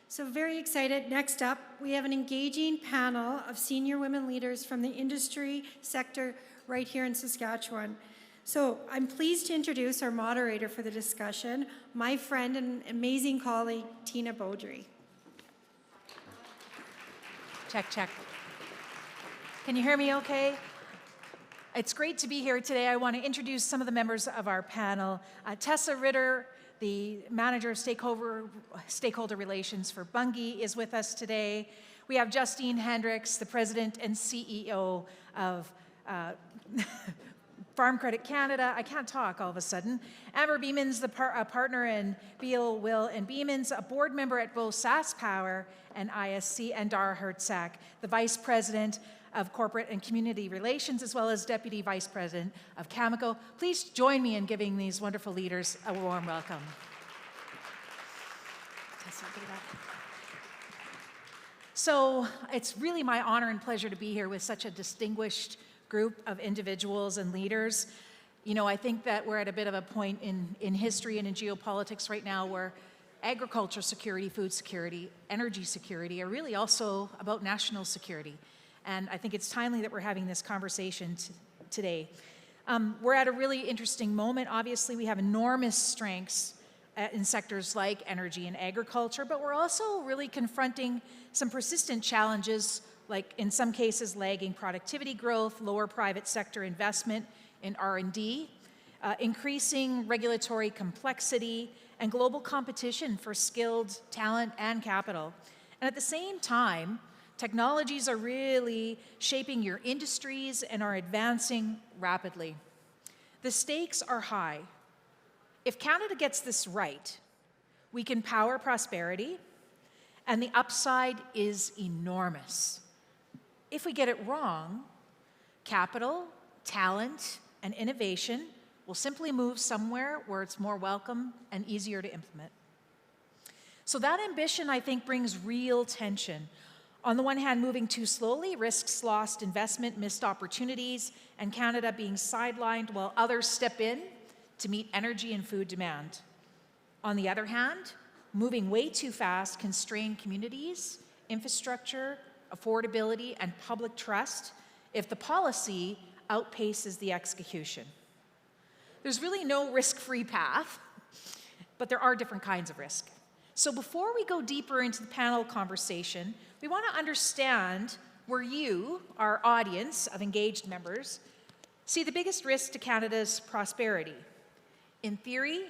So very excited. Next up, we have an engaging panel of senior women leaders from the industry sector right here in Saskatchewan. So I'm pleased to introduce our moderator for the discussion, my friend and amazing colleague, Tina Beaudry. Check, check. Can you hear me okay? It's great to be here today. I want to introduce some of the members of our panel. Tessa Ritter, the Manager of Stakeholder Relations for Bunge, is with us today. We have Justine Hendricks, the President and CEO of Farm Credit Canada. I can't talk all of a sudden. Amber Beemans, a partner in Beal, Will and Beemans, a board member at both SaskPower and ISC, and Dara Hertzak, the Vice President of Corporate and Community Relations, as well as Deputy Vice President of Cameco. Please join me in giving these wonderful leaders a warm welcome. So it's really my honor and pleasure to be here with such a distinguished group of individuals and leaders. I think that we're at a bit of a point in history and in geopolitics right now where agriculture security, food security, energy security are really also about national security. And I think it's timely that we're having this conversation today. We're at a really interesting moment. Obviously, we have enormous strengths in sectors like energy and agriculture, but we're also really confronting some persistent challenges, like in some cases lagging productivity growth, lower private sector investment in R&D, increasing regulatory complexity, and global competition for skilled talent and capital. And at the same time, technologies are really shaping your industries and are advancing rapidly. The stakes are high. If Canada gets this right, we can power prosperity, and the upside is enormous. If we get it wrong, capital, talent, and innovation will simply move somewhere where it's more welcome and easier to implement. So that ambition, I think, brings real tension. On the one hand, moving too slowly risks lost investment, missed opportunities, and Canada being sidelined while others step in to meet energy and food demand. On the other hand, moving way too fast can strain communities, infrastructure, affordability, and public trust if the policy outpaces the execution. There's really no risk-free path, but there are different kinds of risk. So before we go deeper into the panel conversation, we want to understand where you, our audience of engaged members, see the biggest risk to Canada's prosperity, in theory,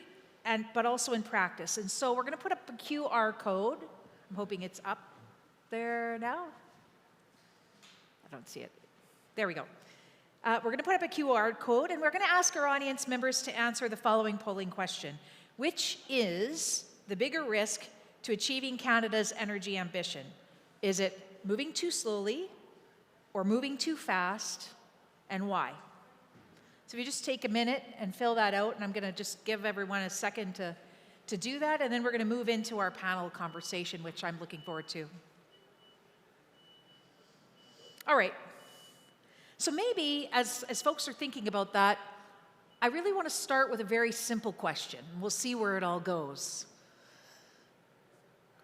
but also in practice. And so we're going to put up a QR code. I'm hoping it's up there now. I don't see it. There we go. We're going to put up a QR code, and we're going to ask our audience members to answer the following polling question. Which is the bigger risk to achieving Canada's energy ambition? Is it moving too slowly or moving too fast, and why? So if you just take a minute and fill that out, and I'm going to just give everyone a second to do that, and then we're going to move into our panel conversation, which I'm looking forward to. All right. So maybe as folks are thinking about that, I really want to start with a very simple question. We'll see where it all goes.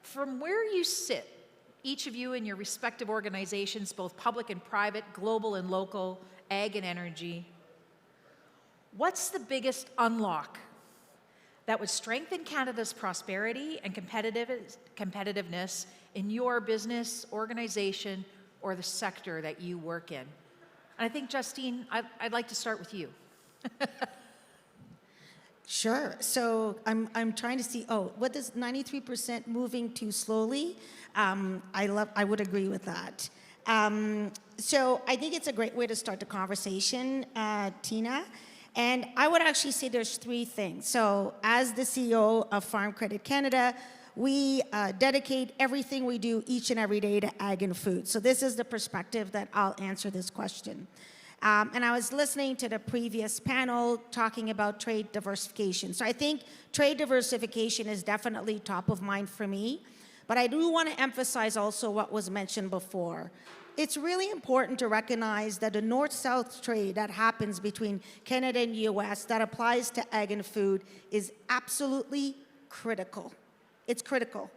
From where you sit, each of you in your respective organizations, both public and private, global and local, ag and energy, what's the biggest unlock that would strengthen Canada's prosperity and competitiveness in your business, organization, or the sector that you work in? And I think, Justine, I'd like to start with you. Sure. So I'm trying to see. Oh, what does 93% moving too slowly? I would agree with that. So I think it's a great way to start the conversation, Tina. And I would actually say there's three things. So as the CEO of Farm Credit Canada, we dedicate everything we do each and every day to ag and food. So this is the perspective that I'll answer this question. And I was listening to the previous panel talking about trade diversification. So I think trade diversification is definitely top of mind for me. But I do want to emphasize also what was mentioned before. It's really important to recognize that the north-south trade that happens between Canada and US that applies to ag and food is absolutely critical. It's critical.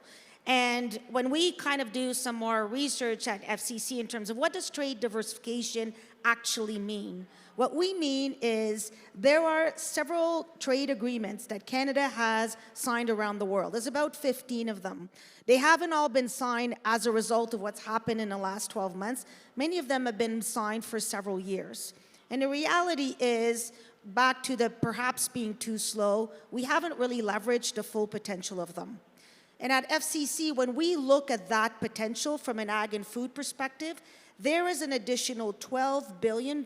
And when we kind of do some more research at FCC in terms of what does trade diversification actually mean, what we mean is there are several trade agreements that Canada has signed around the world. There's about 15 of them. They haven't all been signed as a result of what's happened in the last 12 months. Many of them have been signed for several years. And the reality is, back to the perhaps being too slow, we haven't really leveraged the full potential of them. And at FCC, when we look at that potential from an ag and food perspective, there is an additional $12 billion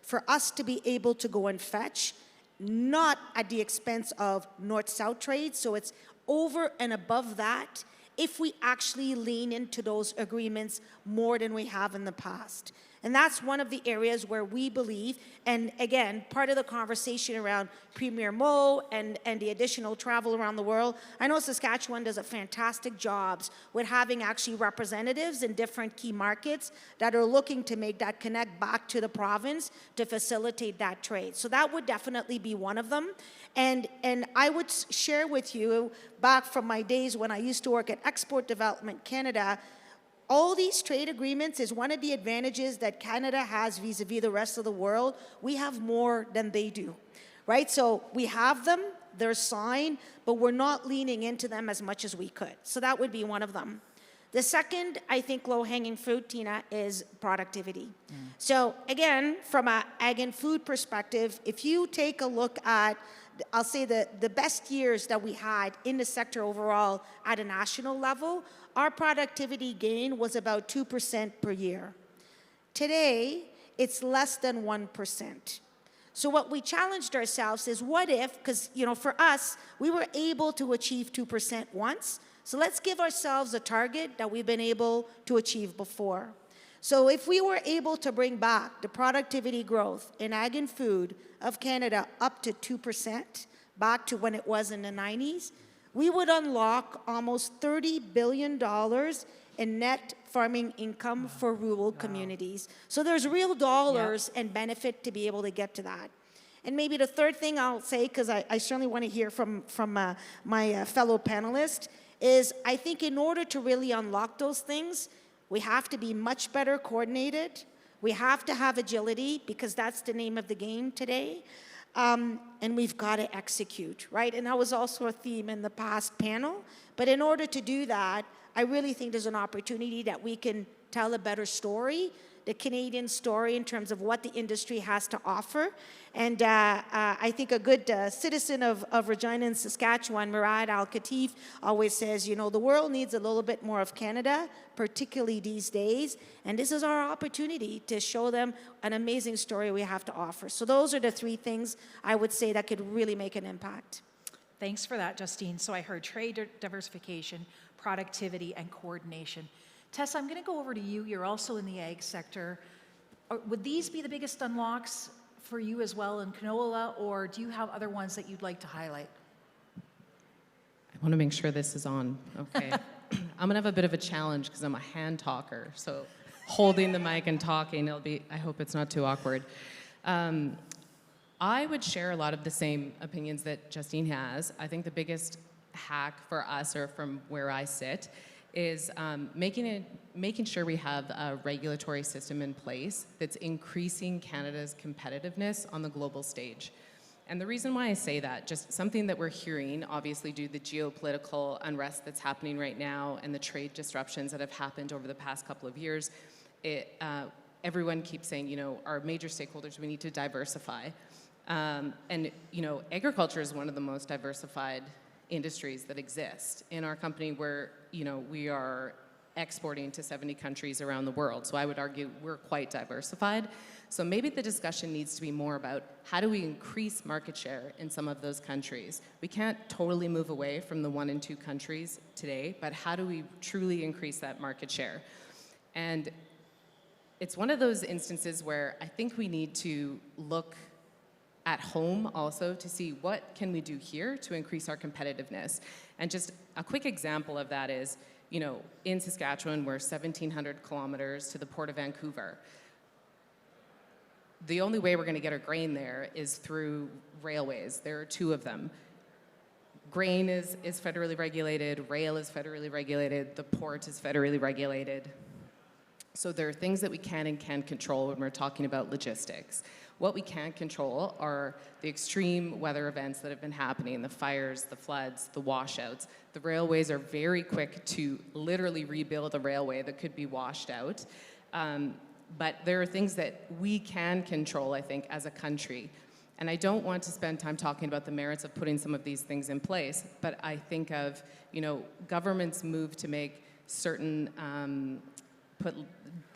for us to be able to go and fetch, not at the expense of north-south trade. So it's over and above that if we actually lean into those agreements more than we have in the past. And that's one of the areas where we believe, and again, part of the conversation around Premier Mo and the additional travel around the world, I know Saskatchewan does a fantastic job with having actually representatives in different key markets that are looking to make that connect back to the province to facilitate that trade. So that would definitely be one of them. And I would share with you, back from my days when I used to work at Export Development Canada, all these trade agreements is one of the advantages that Canada has vis-a-vis the rest of the world. We have more than they do, right? So we have them, they're signed, but we're not leaning into them as much as we could. So that would be one of them. The second, I think, low-hanging fruit, Tina, is productivity. So again, from an ag and food perspective, if you take a look at, I'll say the best years that we had in the sector overall at a national level, our productivity gain was about 2% per year. Today, it's less than 1%. So what we challenged ourselves is, what if, because for us, we were able to achieve 2% once, so let's give ourselves a target that we've been able to achieve before. So if we were able to bring back the productivity growth in ag and food of Canada up to 2%, back to when it was in the 90s, we would unlock almost $30 billion in net farming income for rural communities. So there's real dollars and benefit to be able to get to that. And maybe the third thing I'll say, because I certainly want to hear from my fellow panelists, is I think in order to really unlock those things, we have to be much better coordinated. We have to have agility, because that's the name of the game today. And we've got to execute, right? And that was also a theme in the past panel. But in order to do that, I really think there's an opportunity that we can tell a better story the Canadian story in terms of what the industry has to offer. And I think a good citizen of Regina and Saskatchewan, Murad Al-Khatif, always says, you know, the world needs a little bit more of Canada, particularly these days. And this is our opportunity to show them an amazing story we have to offer. So those are the three things I would say that could really make an impact. Thanks for that, Justine. So I heard trade diversification, productivity, and coordination. Tess, I'm going to go over to you. You're also in the ag sector. Would these be the biggest unlocks for you as well in canola, or do you have other ones that you'd like to highlight? I want to make sure this is on. Okay. I'm going to have a bit of a challenge because I'm a hand talker. So holding the mic and talking, I hope it's not too awkward. I would share a lot of the same opinions that Justine has. I think the biggest hack for us, or from where I sit, is making sure we have a regulatory system in place that's increasing Canada's competitiveness on the global stage. And the reason why I say that, just something that we're hearing, obviously due to the geopolitical unrest that's happening right now and the trade disruptions that have happened over the past couple of years, everyone keeps saying, you know, our major stakeholders, we need to diversify. And, you know, agriculture is one of the most diversified industries that exist. In our company, where, you know, we are exporting to 70 countries around the world. So I would argue we're quite diversified. So maybe the discussion needs to be more about how do we increase market share in some of those countries. We can't totally move away from the 1 and 2 countries today, but how do we truly increase that market share? And it's one of those instances where I think we need to look at home also to see what can we do here to increase our competitiveness. And just a quick example of that is, you know, in Saskatchewan, we're 1,700 kilometers to the Port of Vancouver. The only way we're going to get our grain there is through railways. There are 2 of them. Grain is federally regulated, rail is federally regulated, the port is federally regulated. So there are things that we can and can't control when we're talking about logistics. What we can't control are the extreme weather events that have been happening, the fires, the floods, the washouts. The railways are very quick to literally rebuild a railway that could be washed out. But there are things that we can control, I think, as a country. And I don't want to spend time talking about the merits of putting some of these things in place, but I think of, you know, government's move to make certain put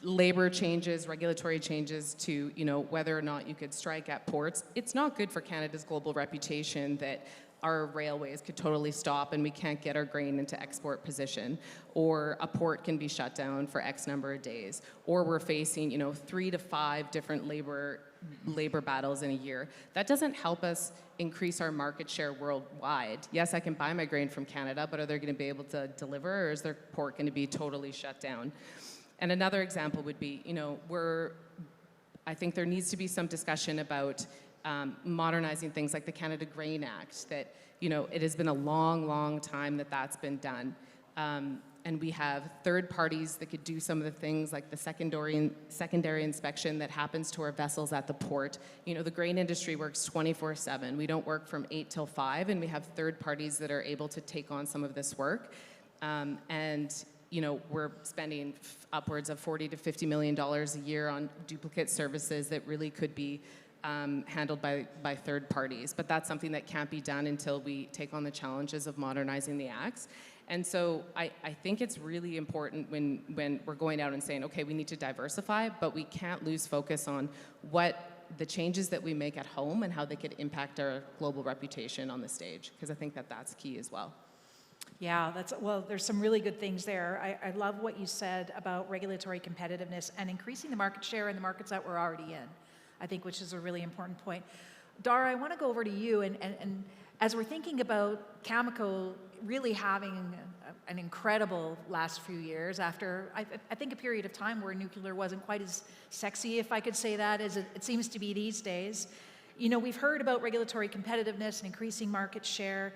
labor changes, regulatory changes to, you know, whether or not you could strike at ports. It's not good for Canada's global reputation that our railways could totally stop and we can't get our grain into export position, or a port can be shut down for X number of days, or we're facing, you know, 3 to 5 different labor battles in a year. That doesn't help us increase our market share worldwide. Yes, I can buy my grain from Canada, but are they going to be able to deliver, or is their port going to be totally shut down? And another example would be, you know, I think there needs to be some discussion about modernizing things like the Canada Grain Act, that, you know, it has been a long, long time that that's been done. And we have third parties that could do some of the things like the secondary inspection that happens to our vessels at the port. You know, the grain industry works 24/7. We don't work from 8 till 5, and we have third parties that are able to take on some of this work. And you know, we're spending upwards of $40 to $50 million a year on duplicate services that really could be handled by third parties. But that's something that can't be done until we take on the challenges of modernizing the acts. And so I think it's really important when we're going out and saying, okay, we need to diversify, but we can't lose focus on what the changes that we make at home and how they could impact our global reputation on the stage, because I think that that's key as well. Yeah, well, there's some really good things there. I love what you said about regulatory competitiveness and increasing the market share in the markets that we're already in, I think, which is a really important point. Dara, I want to go over to you, and as we're thinking about Cameco really having an incredible last few years after, I think, a period of time where nuclear wasn't quite as sexy, if I could say that, as it seems to be these days. You know, we've heard about regulatory competitiveness and increasing market share.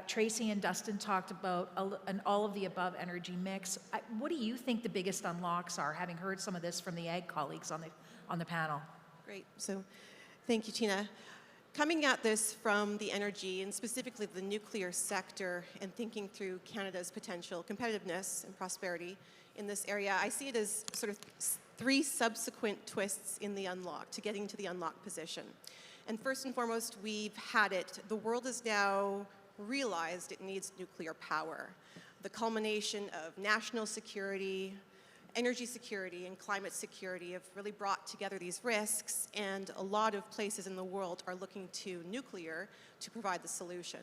Tracy and Dustin talked about an all-of-the-above energy mix. What do you think the biggest unlocks are, having heard some of this from the ag colleagues on the panel? Great. So thank you, Tina. Coming at this from the energy and specifically the nuclear sector and thinking through Canada's potential competitiveness and prosperity in this area, I see it as sort of 3 subsequent twists in the unlock to getting to the unlock position. And first and foremost, we've had it. The world has now realized it needs nuclear power. The culmination of national security, energy security, and climate security have really brought together these risks, and a lot of places in the world are looking to nuclear to provide the solution.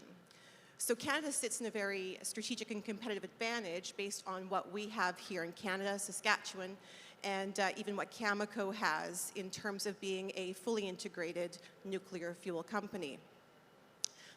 So Canada sits in a very strategic and competitive advantage based on what we have here in Canada, Saskatchewan, and even what Cameco has in terms of being a fully integrated nuclear fuel company.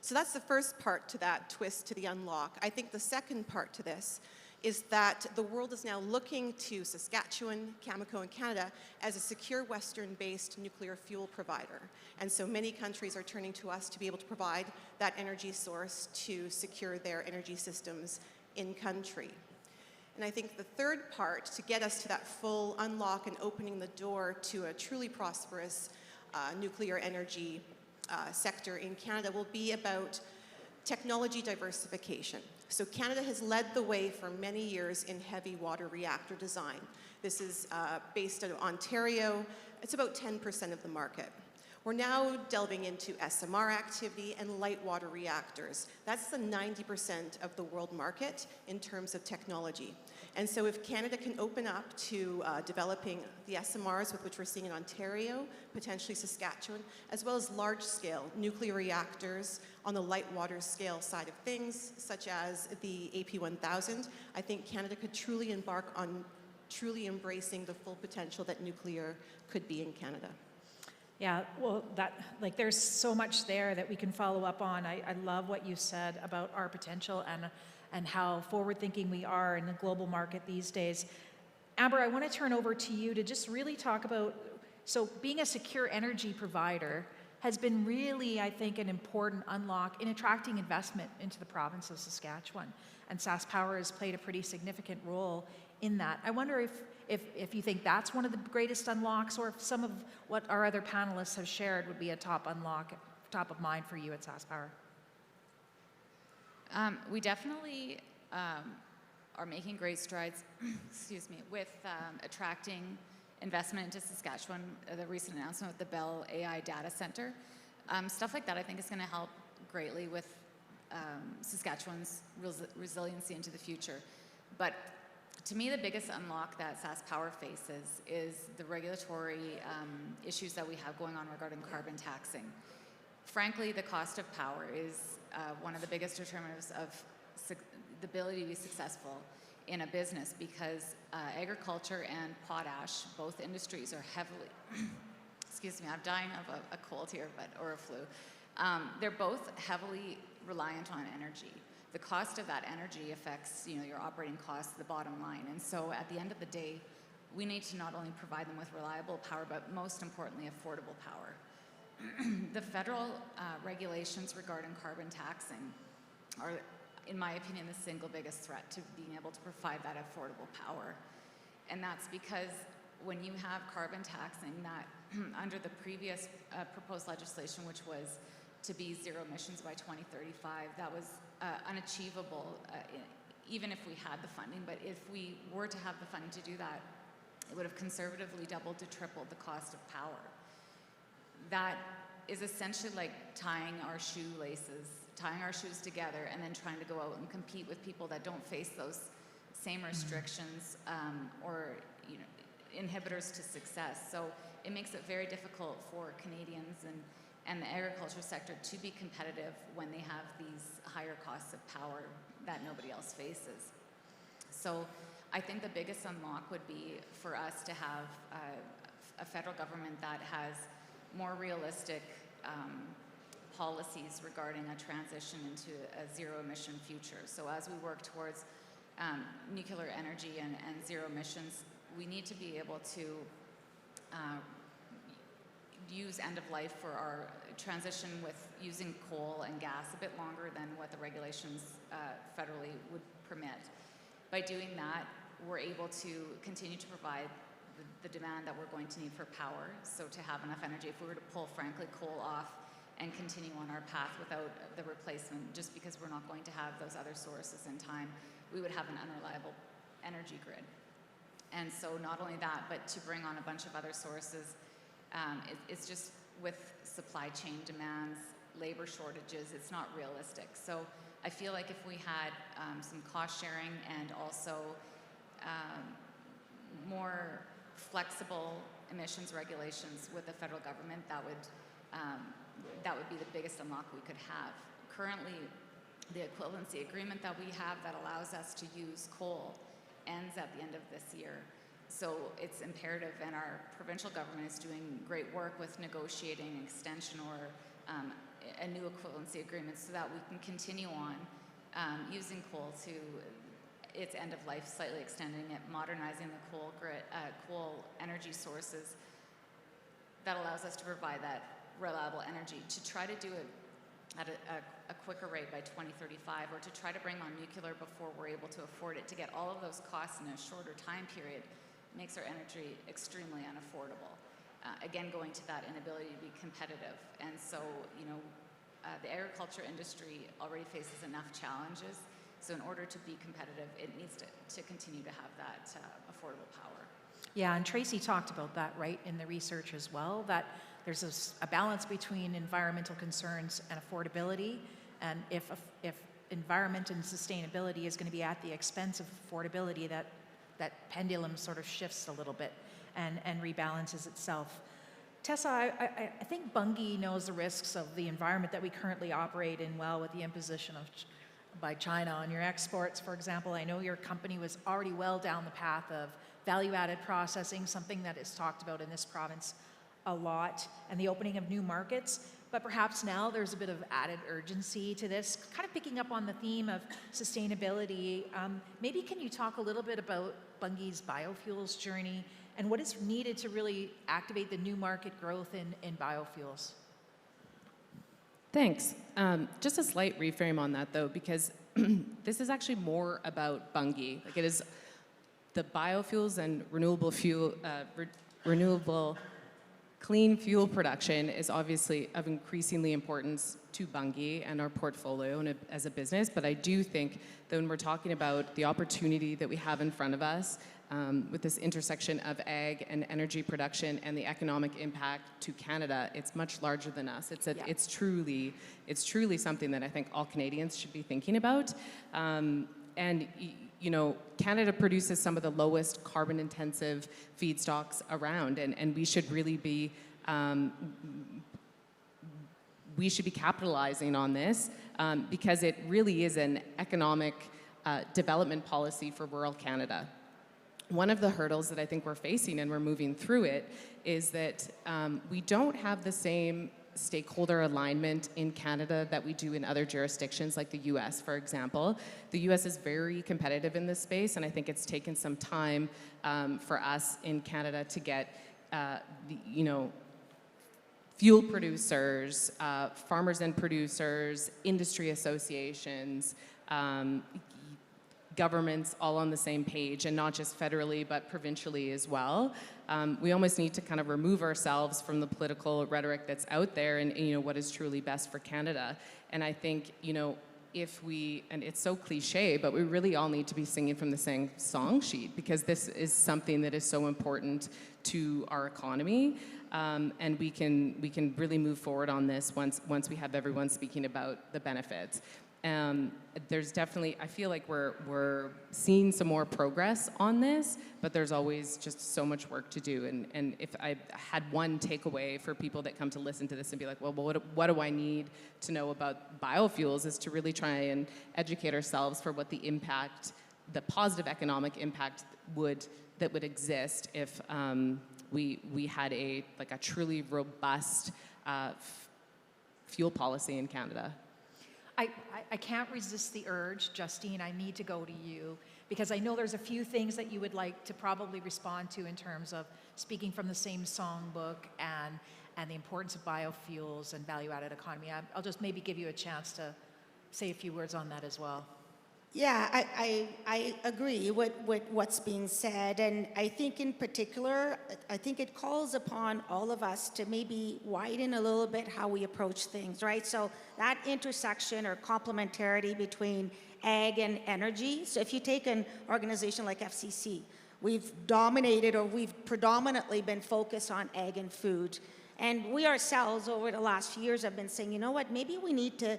So that's the first part to that twist to the unlock. I think the second part to this is that the world is now looking to Saskatchewan, Cameco, and Canada as a secure Western-based nuclear fuel provider. And so many countries are turning to us to be able to provide that energy source to secure their energy systems in country. And I think the third part to get us to that full unlock and opening the door to a truly prosperous nuclear energy sector in Canada will be about technology diversification. So Canada has led the way for many years in heavy water reactor design. This is based out of Ontario. It's about 10% of the market. We're now delving into SMR activity and light water reactors. That's the 90% of the world market in terms of technology. And so if Canada can open up to developing the SMRs with which we're seeing in Ontario, potentially Saskatchewan, as well as large-scale nuclear reactors on the light water scale side of things, such as the AP1000, I think Canada could truly embark on truly embracing the full potential that nuclear could be in Canada. Yeah, well, there's so much there that we can follow up on. I love what you said about our potential and how forward-thinking we are in the global market these days. Amber, I want to turn over to you to just really talk about, so being a secure energy provider has been really, I think, an important unlock in attracting investment into the province of Saskatchewan. And SaskPower has played a pretty significant role in that. I wonder if you think that's one of the greatest unlocks, or if some of what our other panelists have shared would be a top unlock, top of mind for you at SaskPower. We definitely are making great strides, excuse me, with attracting investment into Saskatchewan. The recent announcement with the Bell AI data center, stuff like that, I think is going to help greatly with Saskatchewan's resiliency into the future. But to me, the biggest unlock that SaskPower faces is the regulatory issues that we have going on regarding carbon taxing. Frankly, the cost of power is one of the biggest determinants of the ability to be successful in a business, because agriculture and potash, both industries, are heavily, excuse me, I'm dying of a cold here, or a flu. They're both heavily reliant on energy. The cost of that energy affects, your operating costs, the bottom line. And so at the end of the day, we need to not only provide them with reliable power, but most importantly, affordable power. The federal regulations regarding carbon taxing are, in my opinion, the single biggest threat to being able to provide that affordable power. And that's because when you have carbon taxing that, under the previous proposed legislation, which was to be zero emissions by 2035, that was unachievable, even if we had the funding. But if we were to have the funding to do that, it would have conservatively doubled to tripled the cost of power. That is essentially like tying our shoes together and then trying to go out and compete with people that don't face those same restrictions or inhibitors to success. So it makes it very difficult for Canadians and the agriculture sector to be competitive when they have these higher costs of power that nobody else faces. So I think the biggest unlock would be for us to have a federal government that has more realistic policies regarding a transition into a zero-emission future. So as we work towards nuclear energy and zero emissions, we need to be able to use end of life for our transition with using coal and gas a bit longer than what the regulations federally would permit. By doing that, we're able to continue to provide the demand that we're going to need for power, so to have enough energy. If we were to pull, frankly, coal off and continue on our path without the replacement, just because we're not going to have those other sources in time, we would have an unreliable energy grid. And so not only that, but to bring on a bunch of other sources, it's just with supply chain demands, labor shortages, it's not realistic. So I feel like if we had some cost sharing and also more flexible emissions regulations with the federal government, that would be the biggest unlock we could have. Currently, the equivalency agreement that we have that allows us to use coal ends at the end of this year. So it's imperative, and our provincial government is doing great work with negotiating an extension or a new equivalency agreement so that we can continue on using coal to its end of life, slightly extending it, modernizing the coal grid, coal energy sources that allows us to provide that reliable energy. To try to do it at a quicker rate by 2035, or to try to bring on nuclear before we're able to afford it, to get all of those costs in a shorter time period, makes our energy extremely unaffordable. Again, going to that inability to be competitive. And so, the agriculture industry already faces enough challenges. So in order to be competitive, it needs to continue to have that affordable power. Yeah, and Tracy talked about that, right, in the research as well, that there's a balance between environmental concerns and affordability. And if environment and sustainability is going to be at the expense of affordability, that pendulum sort of shifts a little bit and rebalances itself. Tessa, I think Bunge knows the risks of the environment that we currently operate in well, with the imposition by China on your exports, for example. I know your company was already well down the path of value-added processing, something that is talked about in this province a lot, and the opening of new markets. But perhaps now there's a bit of added urgency to this, kind of picking up on the theme of sustainability. Maybe can you talk a little bit about Bunge's biofuels journey and what is needed to really activate the new market growth in biofuels? Thanks. Just a slight reframe on that, though, because this is actually more about Bunge. Like, it is the biofuels and renewable clean fuel production is obviously of increasingly importance to Bunge and our portfolio and as a business. But I do think that when we're talking about the opportunity that we have in front of us, with this intersection of ag and energy production and the economic impact to Canada, it's much larger than us. It's truly something that I think all Canadians should be thinking about. And Canada produces some of the lowest carbon-intensive feedstocks around, and we should really be capitalizing on this because it really is an economic development policy for rural Canada. One of the hurdles that I think we're facing, and we're moving through it, is that we don't have the same stakeholder alignment in Canada that we do in other jurisdictions, like the US, for example. The US is very competitive in this space, and I think it's taken some time for us in Canada to get fuel producers, farmers and producers, industry associations, governments all on the same page, and not just federally, but provincially as well. We almost need to kind of remove ourselves from the political rhetoric that's out there and what is truly best for Canada. And I think, if we, and it's so cliche, but we really all need to be singing from the same song sheet, because this is something that is so important to our economy. And we can really move forward on this once we have everyone speaking about the benefits. There's definitely, I feel like we're seeing some more progress on this, but there's always just so much work to do. And if I had one takeaway for people that come to listen to this and be like, well, what do I need to know about biofuels, is to really try and educate ourselves for what the impact, the positive economic impact that would exist if we had a truly robust fuel policy in Canada. I can't resist the urge, Justine, I need to go to you, because I know there's a few things that you would like to probably respond to in terms of speaking from the same songbook and the importance of biofuels and value-added economy. I'll just maybe give you a chance to say a few words on that as well. Yeah, I agree with what's being said, and I think in particular, I think it calls upon all of us to maybe widen a little bit how we approach things, right? So that intersection or complementarity between ag and energy. So if you take an organization like FCC, we've dominated, or we've predominantly been focused on ag and food. And we ourselves over the last few years have been saying, you know what, maybe we need to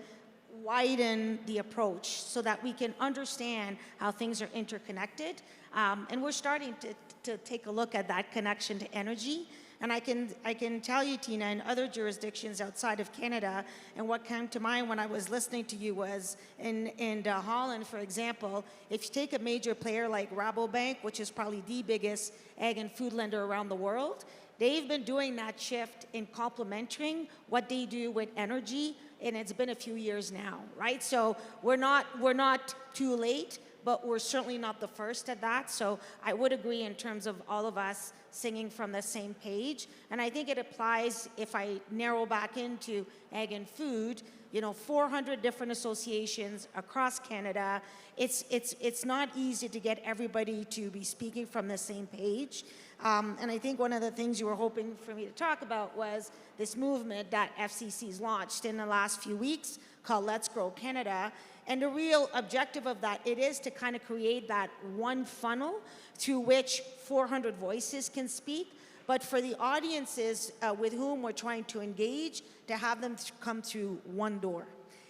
widen the approach so that we can understand how things are interconnected. And we're starting to take a look at that connection to energy. And I can tell you, Tina, in other jurisdictions outside of Canada, and what came to mind when I was listening to you was in Holland, for example, if you take a major player like Rabobank, which is probably the biggest ag and food lender around the world, they've been doing that shift in complementing what they do with energy, and it's been a few years now, right? So we're not too late, but we're certainly not the first at that. So I would agree in terms of all of us singing from the same page. And I think it applies, if I narrow back into ag and food, 400 different associations across Canada. It's not easy to get everybody to be speaking from the same page. And I think one of the things you were hoping for me to talk about was this movement that FCC's launched in the last few weeks called Let's Grow Canada. And the real objective of that, it is to kind of create that one funnel through which 400 voices can speak, but for the audiences with whom we're trying to engage, to have them come through one door.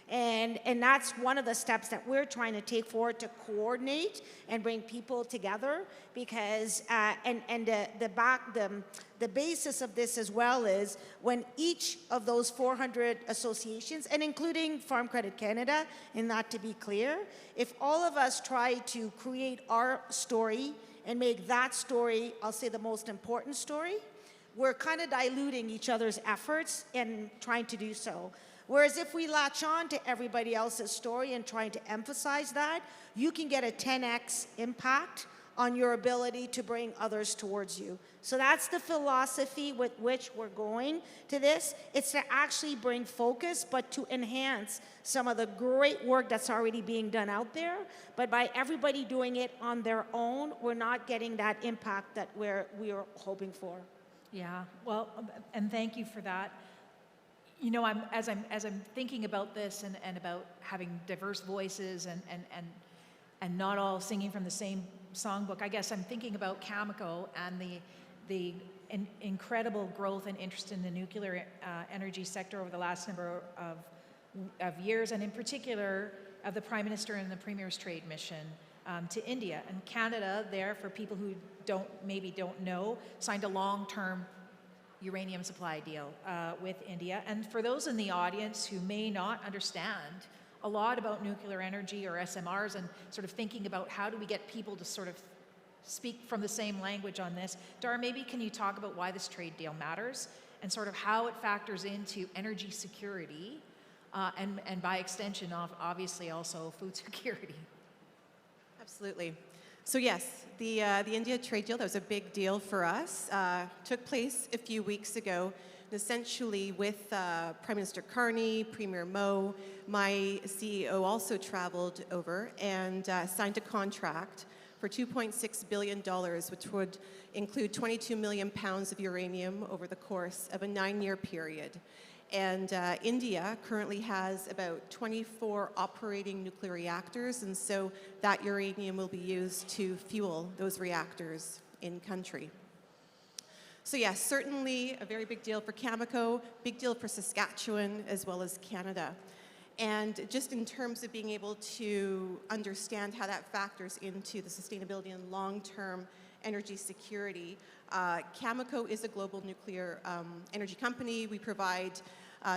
And that's one of the steps that we're trying to take forward to coordinate and bring people together, because the basis of this as well is when each of those 400 associations, and including Farm Credit Canada, and not to be clear, if all of us try to create our story and make that story, I'll say, the most important story, we're kind of diluting each other's efforts in trying to do so. Whereas if we latch on to everybody else's story and trying to emphasize that, you can get a 10x impact on your ability to bring others towards you. So that's the philosophy with which we're going to this. It's to actually bring focus, but to enhance some of the great work that's already being done out there. But by everybody doing it on their own, we're not getting that impact that we're hoping for. Yeah, well, and thank you for that. As I'm thinking about this and about having diverse voices and not all singing from the same songbook, I guess I'm thinking about Cameco and the incredible growth and interest in the nuclear energy sector over the last number of years, and in particular of the Prime Minister and the Premier's trade mission to India. And Canada, there, for people who maybe don't know, signed a long-term uranium supply deal with India. And for those in the audience who may not understand a lot about nuclear energy or SMRs and sort of thinking about how do we get people to sort of speak from the same language on this, Dara, maybe can you talk about why this trade deal matters and sort of how it factors into energy security and by extension, obviously also food security? Absolutely. So yes, the India trade deal, that was a big deal for us, took place a few weeks ago. And essentially with Prime Minister Carney, Premier Mo, my CEO also traveled over and signed a contract for $2.6 billion, which would include 22 million pounds of uranium over the course of a 9-year period. And India currently has about 24 operating nuclear reactors, and so that uranium will be used to fuel those reactors in country. So yes, certainly a very big deal for Cameco, big deal for Saskatchewan as well as Canada. And just in terms of being able to understand how that factors into the sustainability and long-term energy security, Cameco is a global nuclear energy company. We provide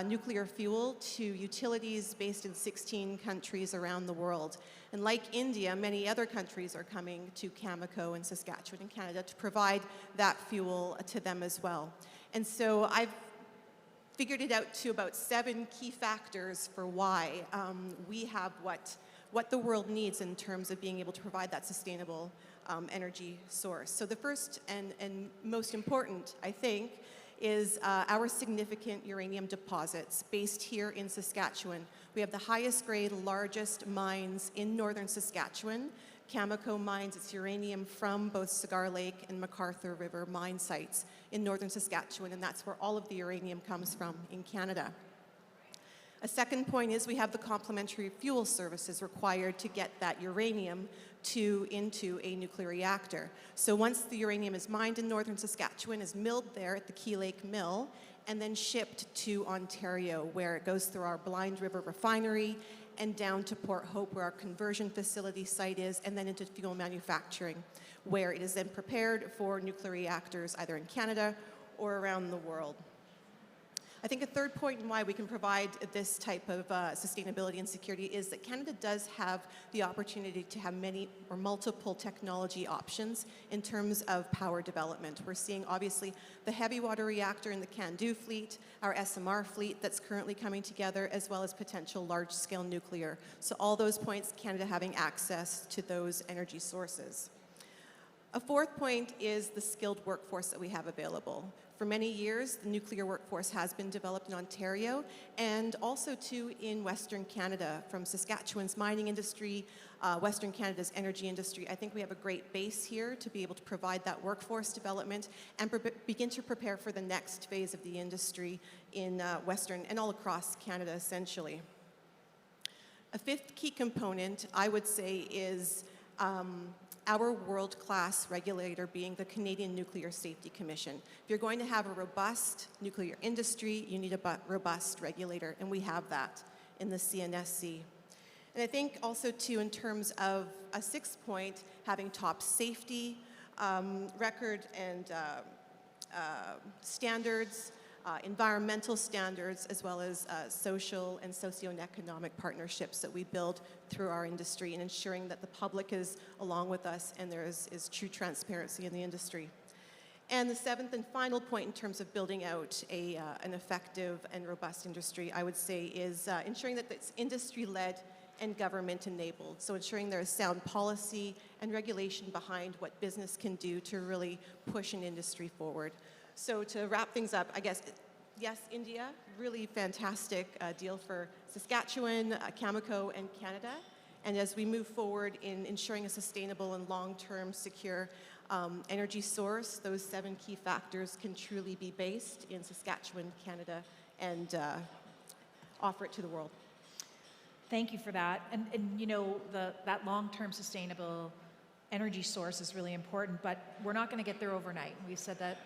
nuclear fuel to utilities based in 16 countries around the world. And like India, many other countries are coming to Cameco in Saskatchewan and Canada to provide that fuel to them as well. And so I've figured it out to about 7 key factors for why we have what the world needs in terms of being able to provide that sustainable energy source. So the first and most important, I think, is our significant uranium deposits based here in Saskatchewan. We have the highest grade, largest mines in northern Saskatchewan. Cameco mines its uranium from both Cigar Lake and MacArthur River mine sites in northern Saskatchewan, and that's where all of the uranium comes from in Canada. A second point is we have the complementary fuel services required to get that uranium into a nuclear reactor. So once the uranium is mined in northern Saskatchewan, is milled there at the Key Lake Mill, and then shipped to Ontario, where it goes through our Blind River refinery and down to Port Hope, where our conversion facility site is, and then into fuel manufacturing, where it is then prepared for nuclear reactors either in Canada or around the world. I think a third point in why we can provide this type of sustainability and security is that Canada does have the opportunity to have many or multiple technology options in terms of power development. We're seeing obviously the heavy water reactor in the CANDU fleet, our SMR fleet that's currently coming together, as well as potential large-scale nuclear. So all those points, Canada having access to those energy sources. A fourth point is the skilled workforce that we have available. For many years, the nuclear workforce has been developed in Ontario and also too in Western Canada, from Saskatchewan's mining industry, Western Canada's energy industry. I think we have a great base here to be able to provide that workforce development and begin to prepare for the next phase of the industry in Western and all across Canada, essentially. A fifth key component, I would say, is our world-class regulator being the Canadian Nuclear Safety Commission. If you're going to have a robust nuclear industry, you need a robust regulator, and we have that in the CNSC. And I think also too, in terms of a sixth point, having top safety record and standards, environmental standards, as well as social and socio-economic partnerships that we build through our industry, and ensuring that the public is along with us and there is true transparency in the industry. And the seventh and final point in terms of building out an effective and robust industry, I would say, is ensuring that it's industry-led and government-enabled. So ensuring there is sound policy and regulation behind what business can do to really push an industry forward. So to wrap things up, I guess, yes, India, really fantastic deal for Saskatchewan, Cameco, and Canada. And as we move forward in ensuring a sustainable and long-term secure energy source, those 7 key factors can truly be based in Saskatchewan, Canada, and offer it to the world. Thank you for that. And you know, that long-term sustainable energy source is really important, but we're not going to get there overnight. We've said that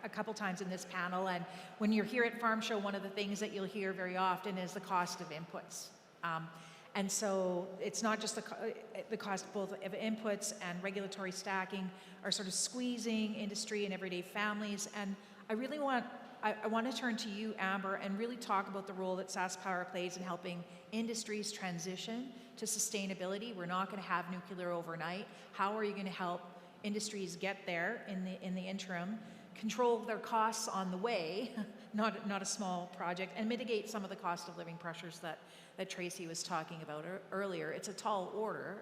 a couple times in this panel, and when you're here at Farm Show, one of the things that you'll hear very often is the cost of inputs. And so it's not just the cost both of inputs and regulatory stacking are sort of squeezing industry and everyday families. And I really want to turn to you, Amber, and really talk about the role that SaskPower plays in helping industries transition to sustainability. We're not going to have nuclear overnight. How are you going to help industries get there in the interim, control their costs on the way, not a small project, and mitigate some of the cost of living pressures that Tracy was talking about earlier? It's a tall order,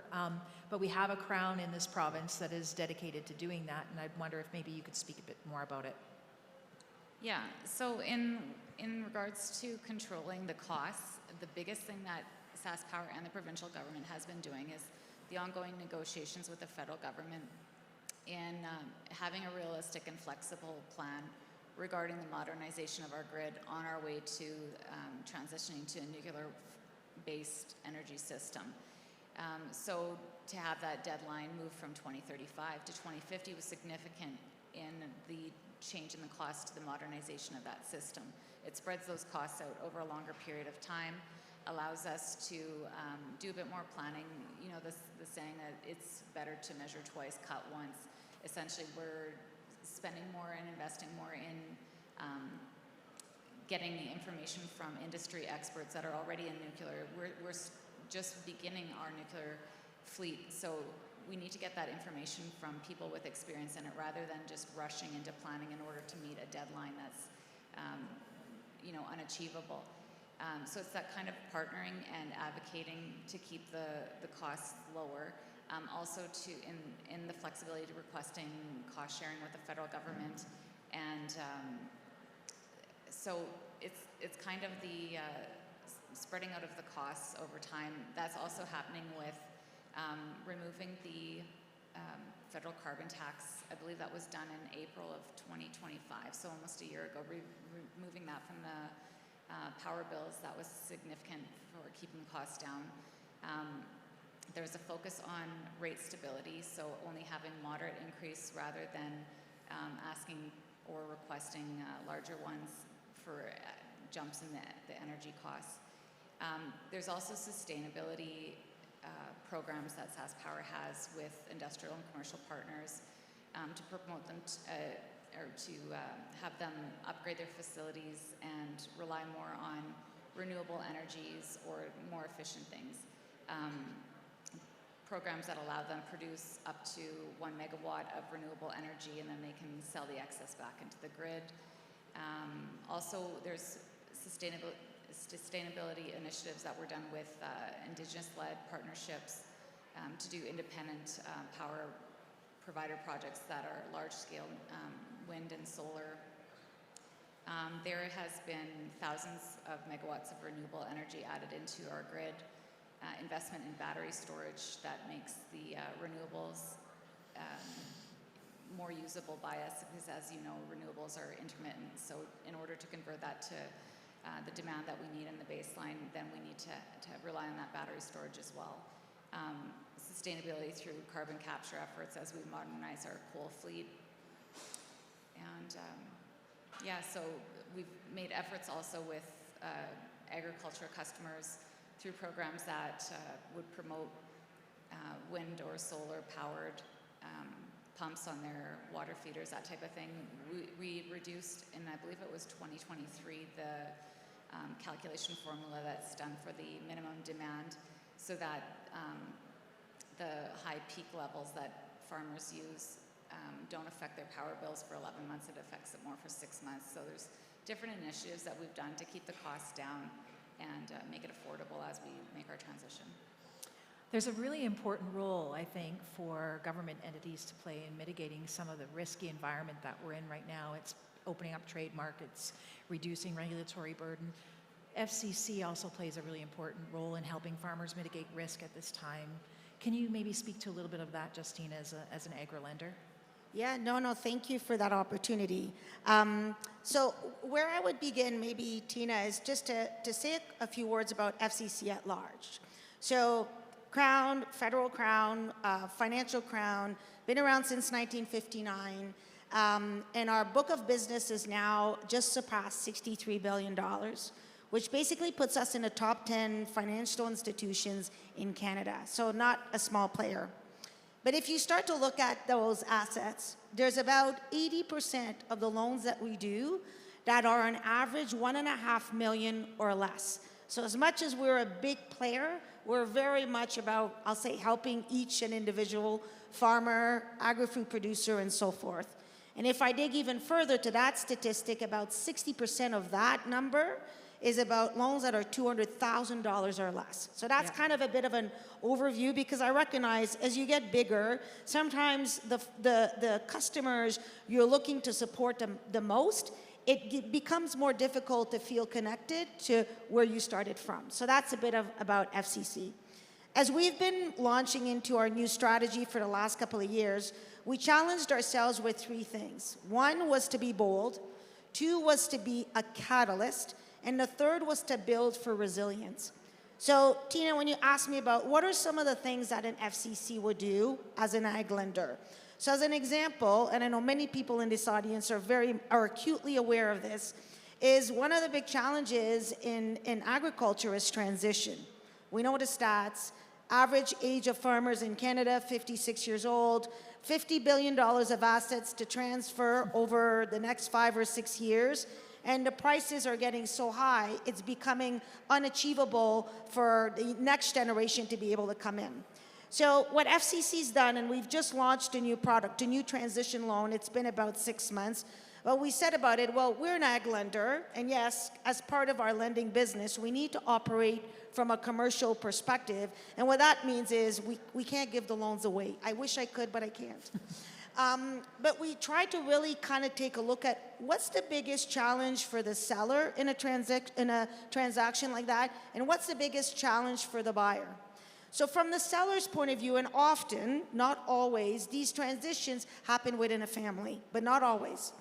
but we have a crown in this province that is dedicated to doing that, and I wonder if maybe you could speak a bit more about it. Yeah, so in regards to controlling the costs, the biggest thing that SaskPower and the provincial government has been doing is the ongoing negotiations with the federal government in having a realistic and flexible plan regarding the modernization of our grid on our way to transitioning to a nuclear-based energy system. So to have that deadline move from 2035 to 2050 was significant in the change in the cost to the modernization of that system. It spreads those costs out over a longer period of time, allows us to do a bit more planning. You know, the saying that it's better to measure twice, cut once. Essentially, we're spending more and investing more in getting the information from industry experts that are already in nuclear. We're just beginning our nuclear fleet, so we need to get that information from people with experience in it rather than just rushing into planning in order to meet a deadline that's you know, unachievable. So it's that kind of partnering and advocating to keep the costs lower. Also in the flexibility to requesting cost sharing with the federal government. And so it's kind of the spreading out of the costs over time. That's also happening with removing the federal carbon tax. I believe that was done in April of 2025, so almost a year ago, removing that from the power bills. That was significant for keeping costs down. There's a focus on rate stability, so only having moderate increase rather than asking or requesting larger ones for jumps in the energy costs. There's also sustainability programs that SaskPower has with industrial and commercial partners to promote them or to have them upgrade their facilities and rely more on renewable energies or more efficient things. Programs that allow them to produce up to 1 megawatt of renewable energy, and then they can sell the excess back into the grid. Also, there's sustainability initiatives that were done with Indigenous-led partnerships to do independent power provider projects that are large-scale wind and solar. There has been thousands of megawatts of renewable energy added into our grid. Investment in battery storage that makes the renewables more usable by us, because as you know, renewables are intermittent. So in order to convert that to the demand that we need in the baseline, then we need to rely on that battery storage as well. Sustainability through carbon capture efforts as we modernize our coal fleet. And so we've made efforts also with agriculture customers through programs that would promote wind or solar powered pumps on their water feeders, that type of thing. We reduced, in I believe it was 2023, the calculation formula that's done for the minimum demand, so that the high peak levels that farmers use don't affect their power bills for 11 months, it affects it more for 6 months. So there's different initiatives that we've done to keep the costs down and make it affordable as we make our transition. There's a really important role, I think, for government entities to play in mitigating some of the risky environment that we're in right now. It's opening up trade markets, reducing regulatory burden. FCC also plays a really important role in helping farmers mitigate risk at this time. Can you maybe speak to a little bit of that, Justine, as an agri-lender? Yeah, no, thank you for that opportunity. So where I would begin, maybe, Tina, is just to say a few words about FCC at large. So Crown, federal Crown, financial Crown, been around since 1959, and our book of business is now just surpassed $63 billion, which basically puts us in the top 10 financial institutions in Canada, so not a small player. But if you start to look at those assets, there's about 80% of the loans that we do that are on average $1.5 million or less. So as much as we're a big player, we're very much about, I'll say, helping each and individual farmer, agri-food producer, and so forth. And if I dig even further to that statistic, about 60% of that number is about loans that are $200,000 or less. So that's kind of a bit of an overview, because I recognize as you get bigger, sometimes the customers you're looking to support the most, it becomes more difficult to feel connected to where you started from. So that's a bit about FCC. As we've been launching into our new strategy for the last couple of years, we challenged ourselves with 3 things. 1 was to be bold, 2 was to be a catalyst, and the 3rd was to build for resilience. So, Tina, when you asked me about what are some of the things that an FCC would do as an ag lender, so as an example, and I know many people in this audience are acutely aware of this, is one of the big challenges in agriculture is transition. We know the stats. Average age of farmers in Canada, 56 years old, $50 billion of assets to transfer over the next 5 or 6 years. And the prices are getting so high, it's becoming unachievable for the next generation to be able to come in. So what FCC's done, and we've just launched a new product, a new transition loan. It's been about 6 months. Well, we said about it, well, we're an ag lender, and yes, as part of our lending business, we need to operate from a commercial perspective. And what that means is we can't give the loans away. I wish I could, but I can't. But we try to really kind of take a look at what's the biggest challenge for the seller in a transaction like that, and what's the biggest challenge for the buyer. So from the seller's point of view, and often, not always, these transitions happen within a family, but not always.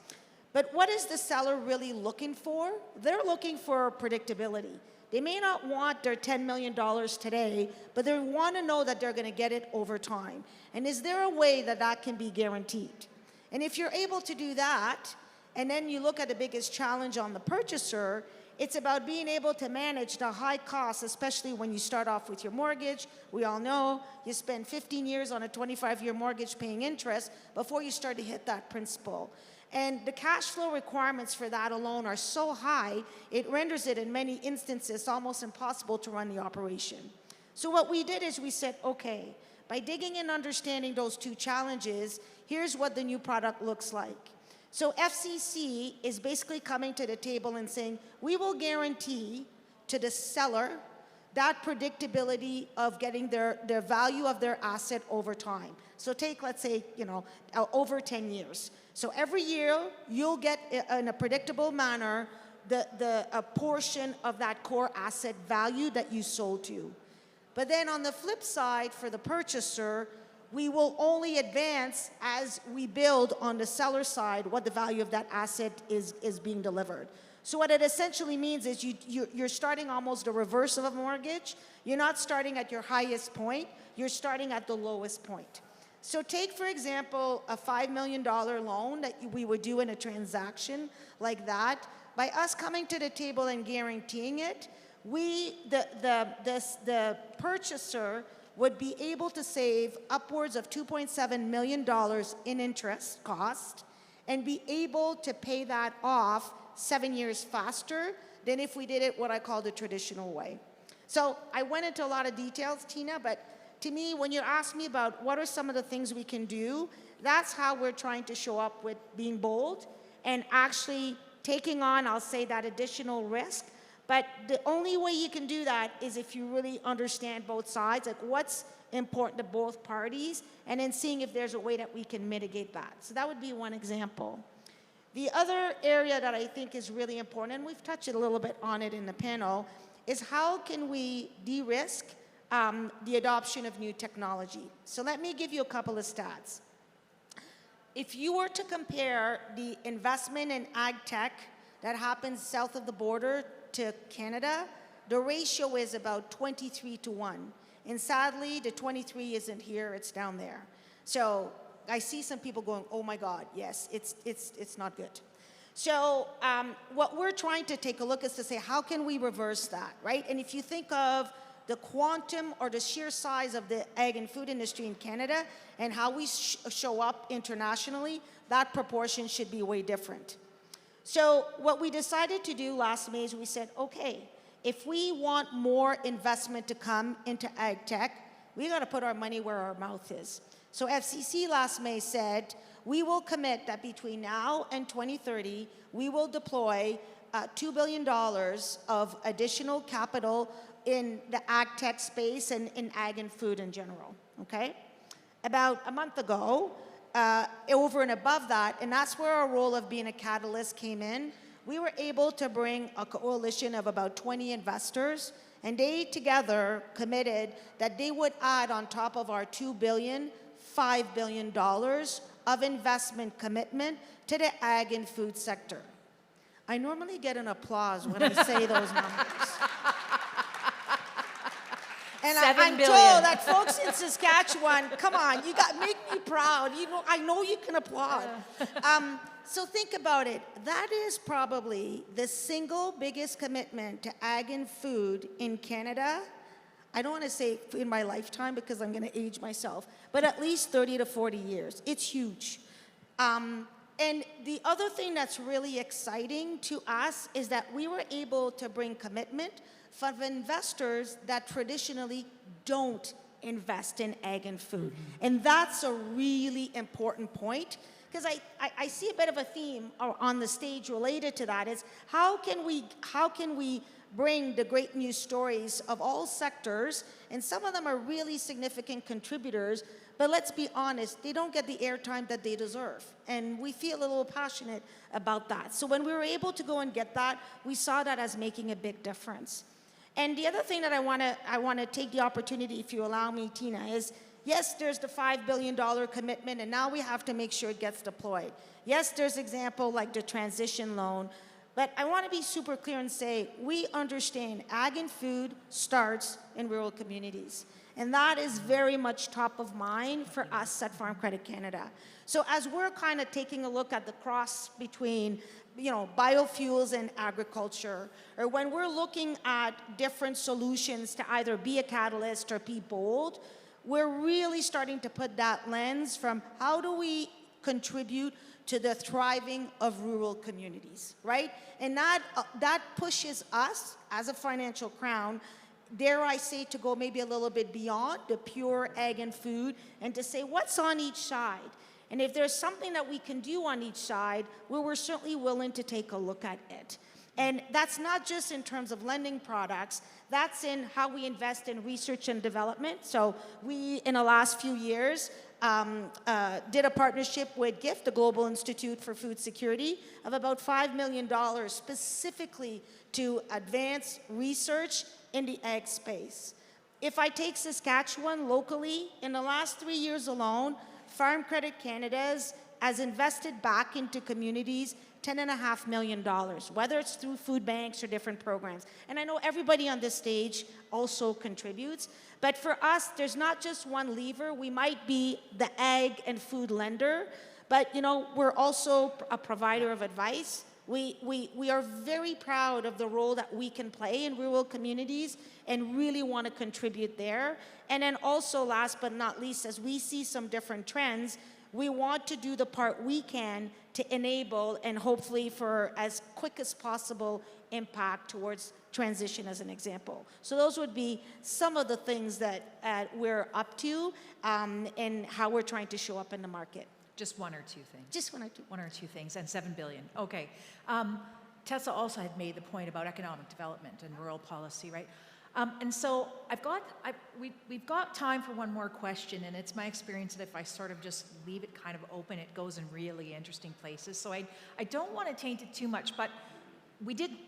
But what is the seller really looking for? They're looking for predictability. They may not want their $10 million today, but they want to know that they're going to get it over time. And is there a way that that can be guaranteed? And if you're able to do that, and then you look at the biggest challenge on the purchaser, it's about being able to manage the high costs, especially when you start off with your mortgage. We all know you spend 15 years on a 25-year mortgage paying interest before you start to hit that principal. And the cash flow requirements for that alone are so high, it renders it in many instances almost impossible to run the operation. So what we did is we said, okay, by digging and understanding those two challenges, here's what the new product looks like. So FCC is basically coming to the table and saying, we will guarantee to the seller that predictability of getting their value of their asset over time. So take, let's say, over 10 years. So every year, you'll get in a predictable manner a portion of that core asset value that you sold to. But then on the flip side, for the purchaser, we will only advance as we build on the seller side what the value of that asset is being delivered. So what it essentially means is you're starting almost the reverse of a mortgage. You're not starting at your highest point, you're starting at the lowest point. So take, for example, a $5 million loan that we would do in a transaction like that. By us coming to the table and guaranteeing it, the purchaser would be able to save upwards of $2.7 million in interest cost and be able to pay that off 7 years faster than if we did it what I call the traditional way. So I went into a lot of details, Tina, but to me, when you ask me about what are some of the things we can do, that's how we're trying to show up with being bold and actually taking on, I'll say, that additional risk. But the only way you can do that is if you really understand both sides, like what's important to both parties, and then seeing if there's a way that we can mitigate that. So that would be one example. The other area that I think is really important, and we've touched a little bit on it in the panel, is how can we de-risk the adoption of new technology. So let me give you a couple of stats. If you were to compare the investment in ag tech that happens south of the border to Canada, the ratio is about 23-1. And sadly, the 23 isn't here, it's down there. So I see some people going, oh my God, yes, it's not good. So what we're trying to take a look is to say, how can we reverse that, right? And if you think of the quantum or the sheer size of the ag and food industry in Canada and how we show up internationally, that proportion should be way different. So what we decided to do last May is we said, okay, if we want more investment to come into ag tech, we got to put our money where our mouth is. So FCC last May said, we will commit that between now and 2030, we will deploy $2 billion of additional capital in the ag tech space and in ag and food in general, okay? About a month ago, over and above that, and that's where our role of being a catalyst came in, we were able to bring a coalition of about 20 investors, and they together committed that they would add on top of our $2 billion, $5 billion of investment commitment to the ag and food sector. I normally get an applause when I say those numbers. And I'm told that folks in Saskatchewan, come on, make me proud. I know you can applaud. So think about it. That is probably the single biggest commitment to ag and food in Canada. I don't want to say in my lifetime because I'm going to age myself, but at least 30 to 40 years. It's huge. And the other thing that's really exciting to us is that we were able to bring commitment from investors that traditionally don't invest in ag and food. And that's a really important point, because I see a bit of a theme on the stage related to that is how can we bring the great news stories of all sectors, and some of them are really significant contributors, but let's be honest, they don't get the airtime that they deserve. And we feel a little passionate about that. So when we were able to go and get that, we saw that as making a big difference. And the other thing that I want to take the opportunity, if you allow me, Tina, is Yes, there's the $5 billion commitment, and now we have to make sure it gets deployed. Yes, there's example like the transition loan, but I want to be super clear and say we understand ag and food starts in rural communities. And that is very much top of mind for us at Farm Credit Canada. So as we're kind of taking a look at the cross between biofuels and agriculture, or when we're looking at different solutions to either be a catalyst or be bold, we're really starting to put that lens from how do we contribute to the thriving of rural communities, right? And that pushes us as a financial crown, dare I say, to go maybe a little bit beyond the pure ag and food and to say what's on each side. And if there's something that we can do on each side, well, we're certainly willing to take a look at it. And that's not just in terms of lending products, that's in how we invest in research and development. So we, in the last few years, did a partnership with GIFT, the Global Institute for Food Security, of about $5 million specifically to advance research in the ag space. If I take Saskatchewan locally, in the last 3 years alone, Farm Credit Canada has invested back into communities $10.5 million, whether it's through food banks or different programs. And I know everybody on this stage also contributes, but for us, there's not just one lever. We might be the ag and food lender, but we're also a provider of advice. We are very proud of the role that we can play in rural communities and really want to contribute there. And then also, last but not least, as we see some different trends, we want to do the part we can to enable and hopefully for as quick as possible impact towards transition as an example. So those would be some of the things that we're up to and how we're trying to show up in the market. Just one or two things. Just one or two. One or two things, and $7 billion. Okay. Tessa also had made the point about economic development and rural policy, right? And so we've got time for one more question, and it's my experience that if I sort of just leave it kind of open, it goes in really interesting places. So I don't want to taint it too much, but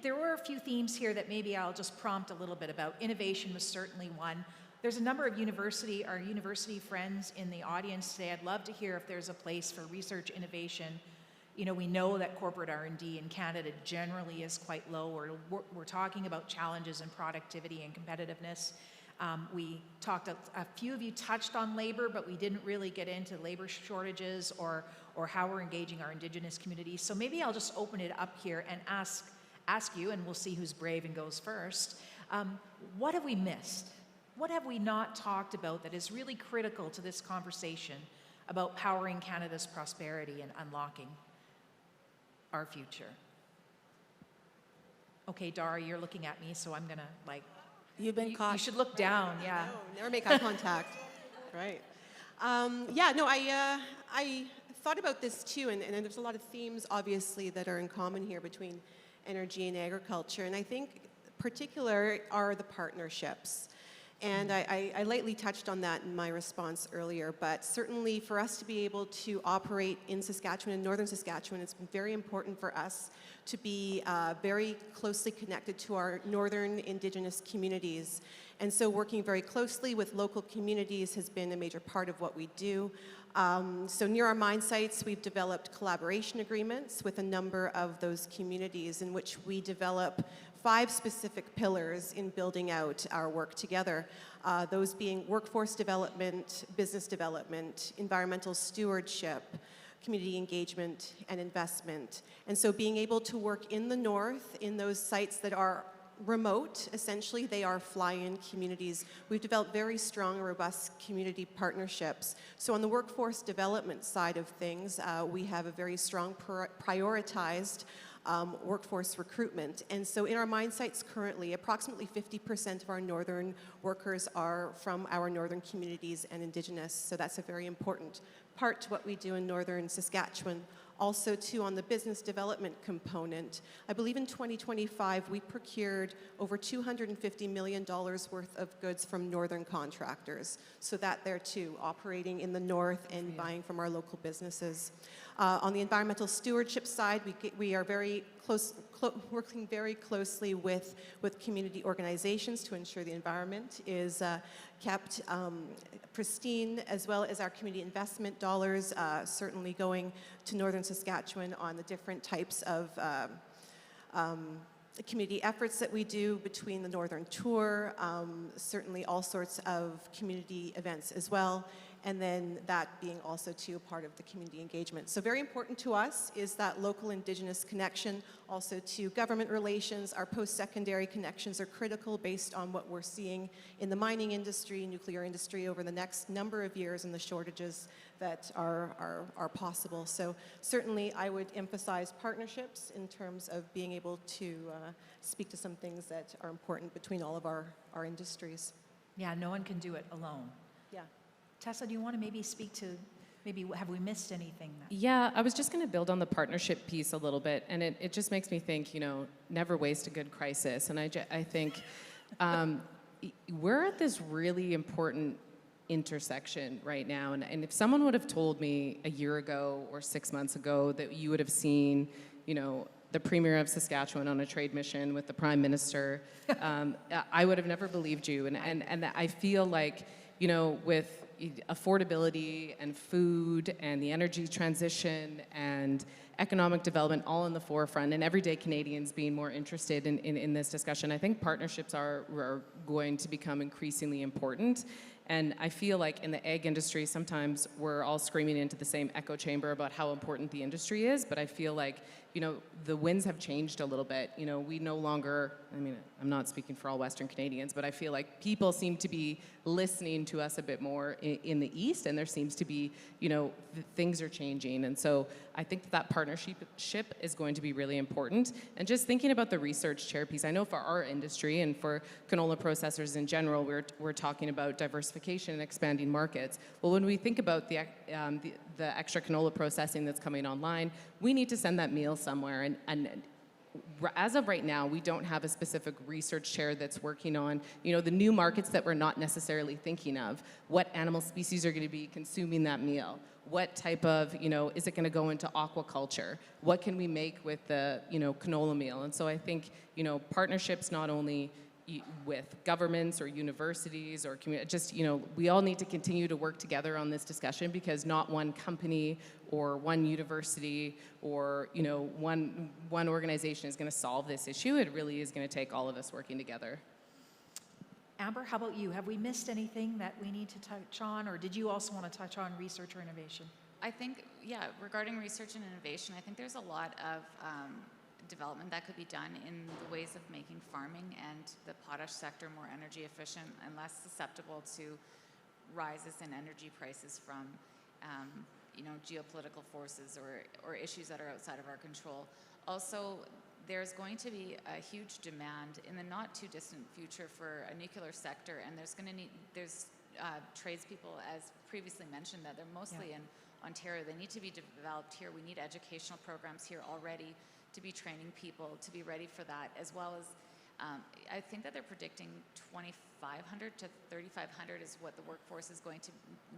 there were a few themes here that maybe I'll just prompt a little bit about. Innovation was certainly one. There's a number of our university friends in the audience today. I'd love to hear if there's a place for research innovation. We know that corporate R&D in Canada generally is quite low. We're talking about challenges in productivity and competitiveness. We talked, a few of you touched on labor, but we didn't really get into labor shortages or how we're engaging our Indigenous communities. So maybe I'll just open it up here and ask you, and we'll see who's brave and goes first. What have we missed? What have we not talked about that is really critical to this conversation about powering Canada's prosperity and unlocking our future? Okay, Dara, you're looking at me, so I'm gonna You've been caught. You should look down, yeah. No, never make eye contact. Right. I thought about this too, and there's a lot of themes, obviously, that are in common here between energy and agriculture, and I think particular are the partnerships. And I lightly touched on that in my response earlier, but certainly for us to be able to operate in Saskatchewan, in northern Saskatchewan, it's very important for us to be very closely connected to our northern Indigenous communities. And so working very closely with local communities has been a major part of what we do. So near our mine sites, we've developed collaboration agreements with a number of those communities in which we develop 5 specific pillars in building out our work together. Those being workforce development, business development, environmental stewardship, community engagement, and investment. And so being able to work in the north, in those sites that are remote, essentially, they are fly-in communities. We've developed very strong, robust community partnerships. So on the workforce development side of things, we have a very strong prioritized workforce recruitment. And so in our mine sites currently, approximately 50% of our northern workers are from our northern communities and Indigenous. So that's a very important part to what we do in northern Saskatchewan. Also, too, on the business development component, I believe in 2025, we procured over $250 million worth of goods from northern contractors. So that there, too, operating in the north and buying from our local businesses. On the environmental stewardship side, we are very working very closely with community organizations to ensure the environment is kept pristine, as well as our community investment dollars certainly going to northern Saskatchewan on the different types of community efforts that we do between the Northern Tour, certainly all sorts of community events as well, and then that being also too a part of the community engagement. So very important to us is that local Indigenous connection, also to government relations. Our post-secondary connections are critical based on what we're seeing in the mining industry, nuclear industry over the next number of years and the shortages that are possible. So certainly I would emphasize partnerships in terms of being able to speak to some things that are important between all of our industries. Yeah, no one can do it alone. Yeah. Tessa, do you want to maybe speak to, maybe have we missed anything? Yeah, I was just going to build on the partnership piece a little bit, and it just makes me think, never waste a good crisis. And I think we're at this really important intersection right now. And if someone would have told me a year ago or 6 months ago that you would have seen, the Premier of Saskatchewan on a trade mission with the Prime Minister, I would have never believed you. And I feel like, with affordability and food and the energy transition and economic development all in the forefront, and everyday Canadians being more interested in this discussion, I think partnerships are going to become increasingly important. And I feel like in the ag industry, sometimes we're all screaming into the same echo chamber about how important the industry is, but I feel like, the winds have changed a little bit. We no longer, I'm not speaking for all Western Canadians, but I feel like people seem to be listening to us a bit more in the East, and there seems to be, things are changing. And so I think that partnership is going to be really important. And just thinking about the research chair piece, I know for our industry and for canola processors in general, we're talking about diversification and expanding markets. Well, when we think about the extra canola processing that's coming online, we need to send that meal somewhere. And as of right now, we don't have a specific research chair that's working on, the new markets that we're not necessarily thinking of. What animal species are going to be consuming that meal? What type of, is it going to go into aquaculture? What can we make with the, canola meal? And so I think, partnerships not only with governments or universities or community, just, we all need to continue to work together on this discussion, because not one company or one university or, one organization is going to solve this issue. It really is going to take all of us working together. Amber, how about you? Have we missed anything that we need to touch on, or did you also want to touch on research or innovation? I think, regarding research and innovation, I think there's a lot of development that could be done in the ways of making farming and the potash sector more energy efficient and less susceptible to rises in energy prices from geopolitical forces or issues that are outside of our control. Also, there's going to be a huge demand in the not too distant future for a nuclear sector, and there's tradespeople, as previously mentioned, that they're mostly in Ontario. They need to be developed here. We need educational programs here already to be training people to be ready for that, as well as I think that they're predicting 2,500 to 3,500 is what the workforce is going to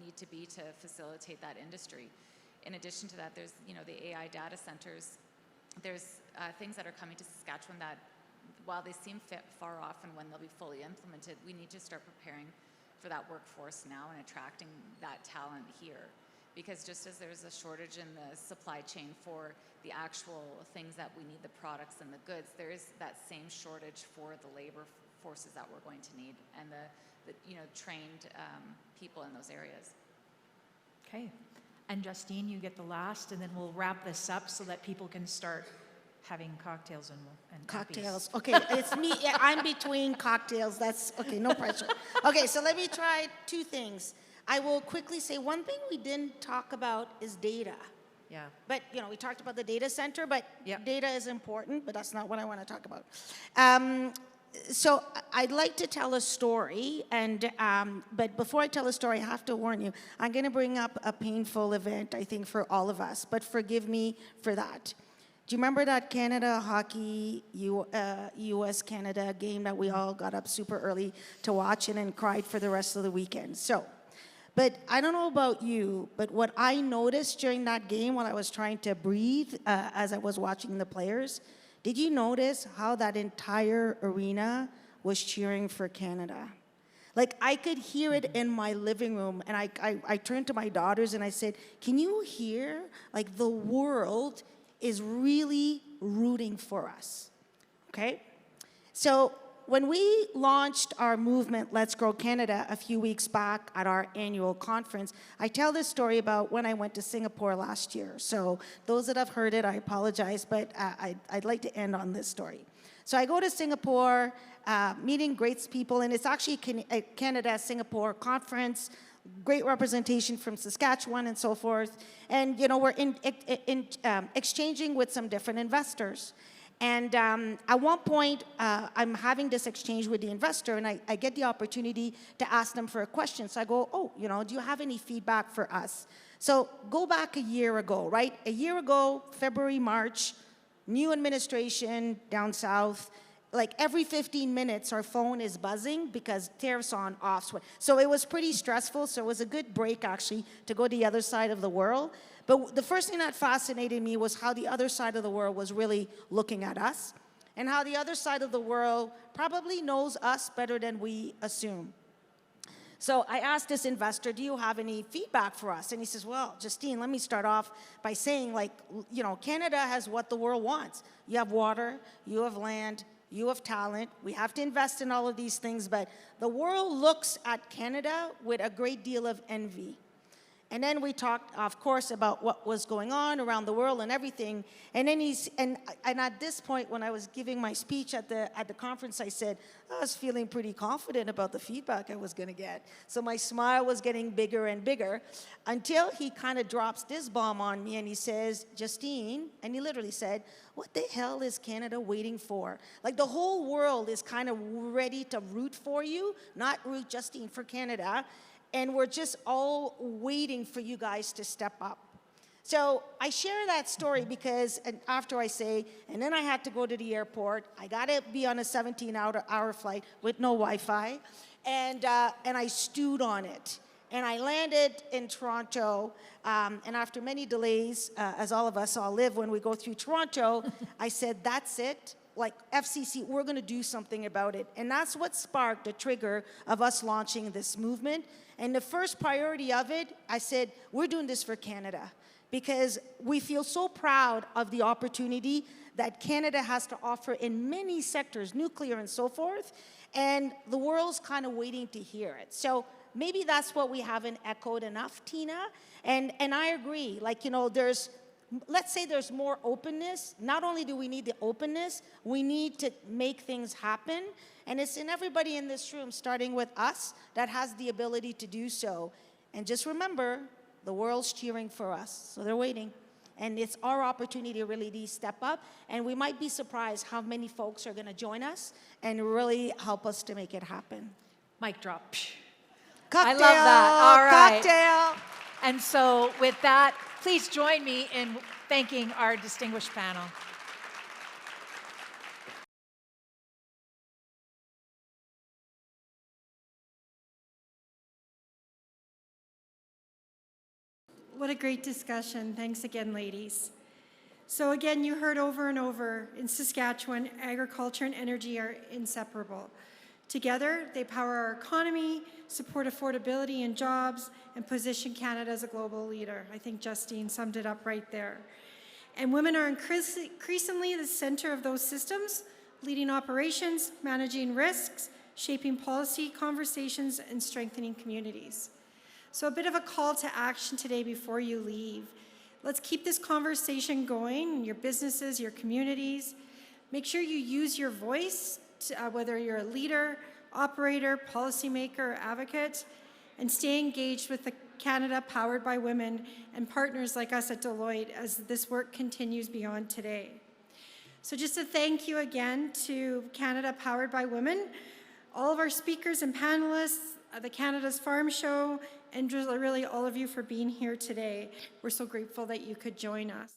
need to be to facilitate that industry. In addition to that, there's the AI data centers. There's things that are coming to Saskatchewan that, while they seem far off and when they'll be fully implemented, we need to start preparing for that workforce now and attracting that talent here. Because just as there's a shortage in the supply chain for the actual things that we need, the products and the goods, there is that same shortage for the labor forces that we're going to need and the trained people in those areas. Okay. And Justine, you get the last, and then we'll wrap this up so that people can start having cocktails and cocktails. Okay, it's me. Yeah, I'm between cocktails. That's okay. No pressure. Okay, so let me try two things. I will quickly say one thing we didn't talk about is data. Yeah. But we talked about the data center, but data is important. But that's not what I want to talk about. So I'd like to tell a story, and but before I tell a story, I have to warn you. I'm going to bring up a painful event, I think, for all of us. But forgive me for that. Do you remember that Canada hockey U.S.-Canada game that we all got up super early to watch and then cried for the rest of the weekend? So, but I don't know about you, but what I noticed during that game while I was trying to breathe as I was watching the players, did you notice how that entire arena was cheering for Canada? Like, I could hear it in my living room, and I turned to my daughters and I said, can you hear? Like, the world is really rooting for us, okay? So when we launched our movement, Let's Grow Canada, a few weeks back at our annual conference, I tell this story about when I went to Singapore last year. So those that have heard it, I apologize, but I'd like to end on this story. So I go to Singapore, meeting great people, and it's actually a Canada-Singapore conference, great representation from Saskatchewan and so forth. And, you know, we're exchanging with some different investors. And at one point, I'm having this exchange with the investor, and I get the opportunity to ask them for a question. So I go, oh, you know, do you have any feedback for us? So go back a year ago, right? A year ago, February, March, new administration down south. Like every 15 minutes, our phone is buzzing because tariffs on, off. So it was pretty stressful. So it was a good break, actually, to go to the other side of the world. But the first thing that fascinated me was how the other side of the world was really looking at us, and how the other side of the world probably knows us better than we assume. So I asked this investor, do you have any feedback for us? And he says, well, Justine, let me start off by saying, like, you know, Canada has what the world wants. You have water, you have land, you have talent. We have to invest in all of these things, but the world looks at Canada with a great deal of envy. And then we talked, of course, about what was going on around the world and everything. And then and at this point, when I was giving my speech at the conference, I said, I was feeling pretty confident about the feedback I was going to get. So my smile was getting bigger and bigger until he kind of drops this bomb on me and he says, Justine, and he literally said, what the hell is Canada waiting for? Like, the whole world is kind of ready to root for you, not root, Justine, for Canada. And we're just all waiting for you guys to step up. So I share that story because after I say, and then I had to go to the airport. I got to be on a 17-hour flight with no Wi-Fi. And I stewed on it. And I landed in Toronto. And after many delays, as all of us all live when we go through Toronto, I said, that's it. Like, FCC, we're going to do something about it. And that's what sparked the trigger of us launching this movement. And the first priority of it, I said, we're doing this for Canada because we feel so proud of the opportunity that Canada has to offer in many sectors, nuclear and so forth, and the world's kind of waiting to hear it. So maybe that's what we haven't echoed enough, Tina. And I agree, like, you know, let's say there's more openness. Not only do we need the openness, we need to make things happen. And it's in everybody in this room, starting with us, that has the ability to do so. And just remember, the world's cheering for us, so they're waiting. And it's our opportunity to really step up. And we might be surprised how many folks are going to join us and really help us to make it happen. Mic drop. Cocktail, I love that. All right. Cocktail. And so with that, please join me in thanking our distinguished panel. What a great discussion. Thanks again, ladies. So again, you heard over and over, in Saskatchewan, agriculture and energy are inseparable. Together, they power our economy, support affordability and jobs, and position Canada as a global leader. I think Justine summed it up right there. And women are increasingly the center of those systems, leading operations, managing risks, shaping policy conversations, and strengthening communities. So a bit of a call to action today before you leave. Let's keep this conversation going in your businesses, your communities. Make sure you use your voice, whether you're a leader, operator, policymaker, or advocate, and stay engaged with the Canada Powered by Women and partners like us at Deloitte as this work continues beyond today. So just a thank you again to Canada Powered by Women, all of our speakers and panelists, the Canada's Farm Show, and really all of you for being here today. We're so grateful that you could join us.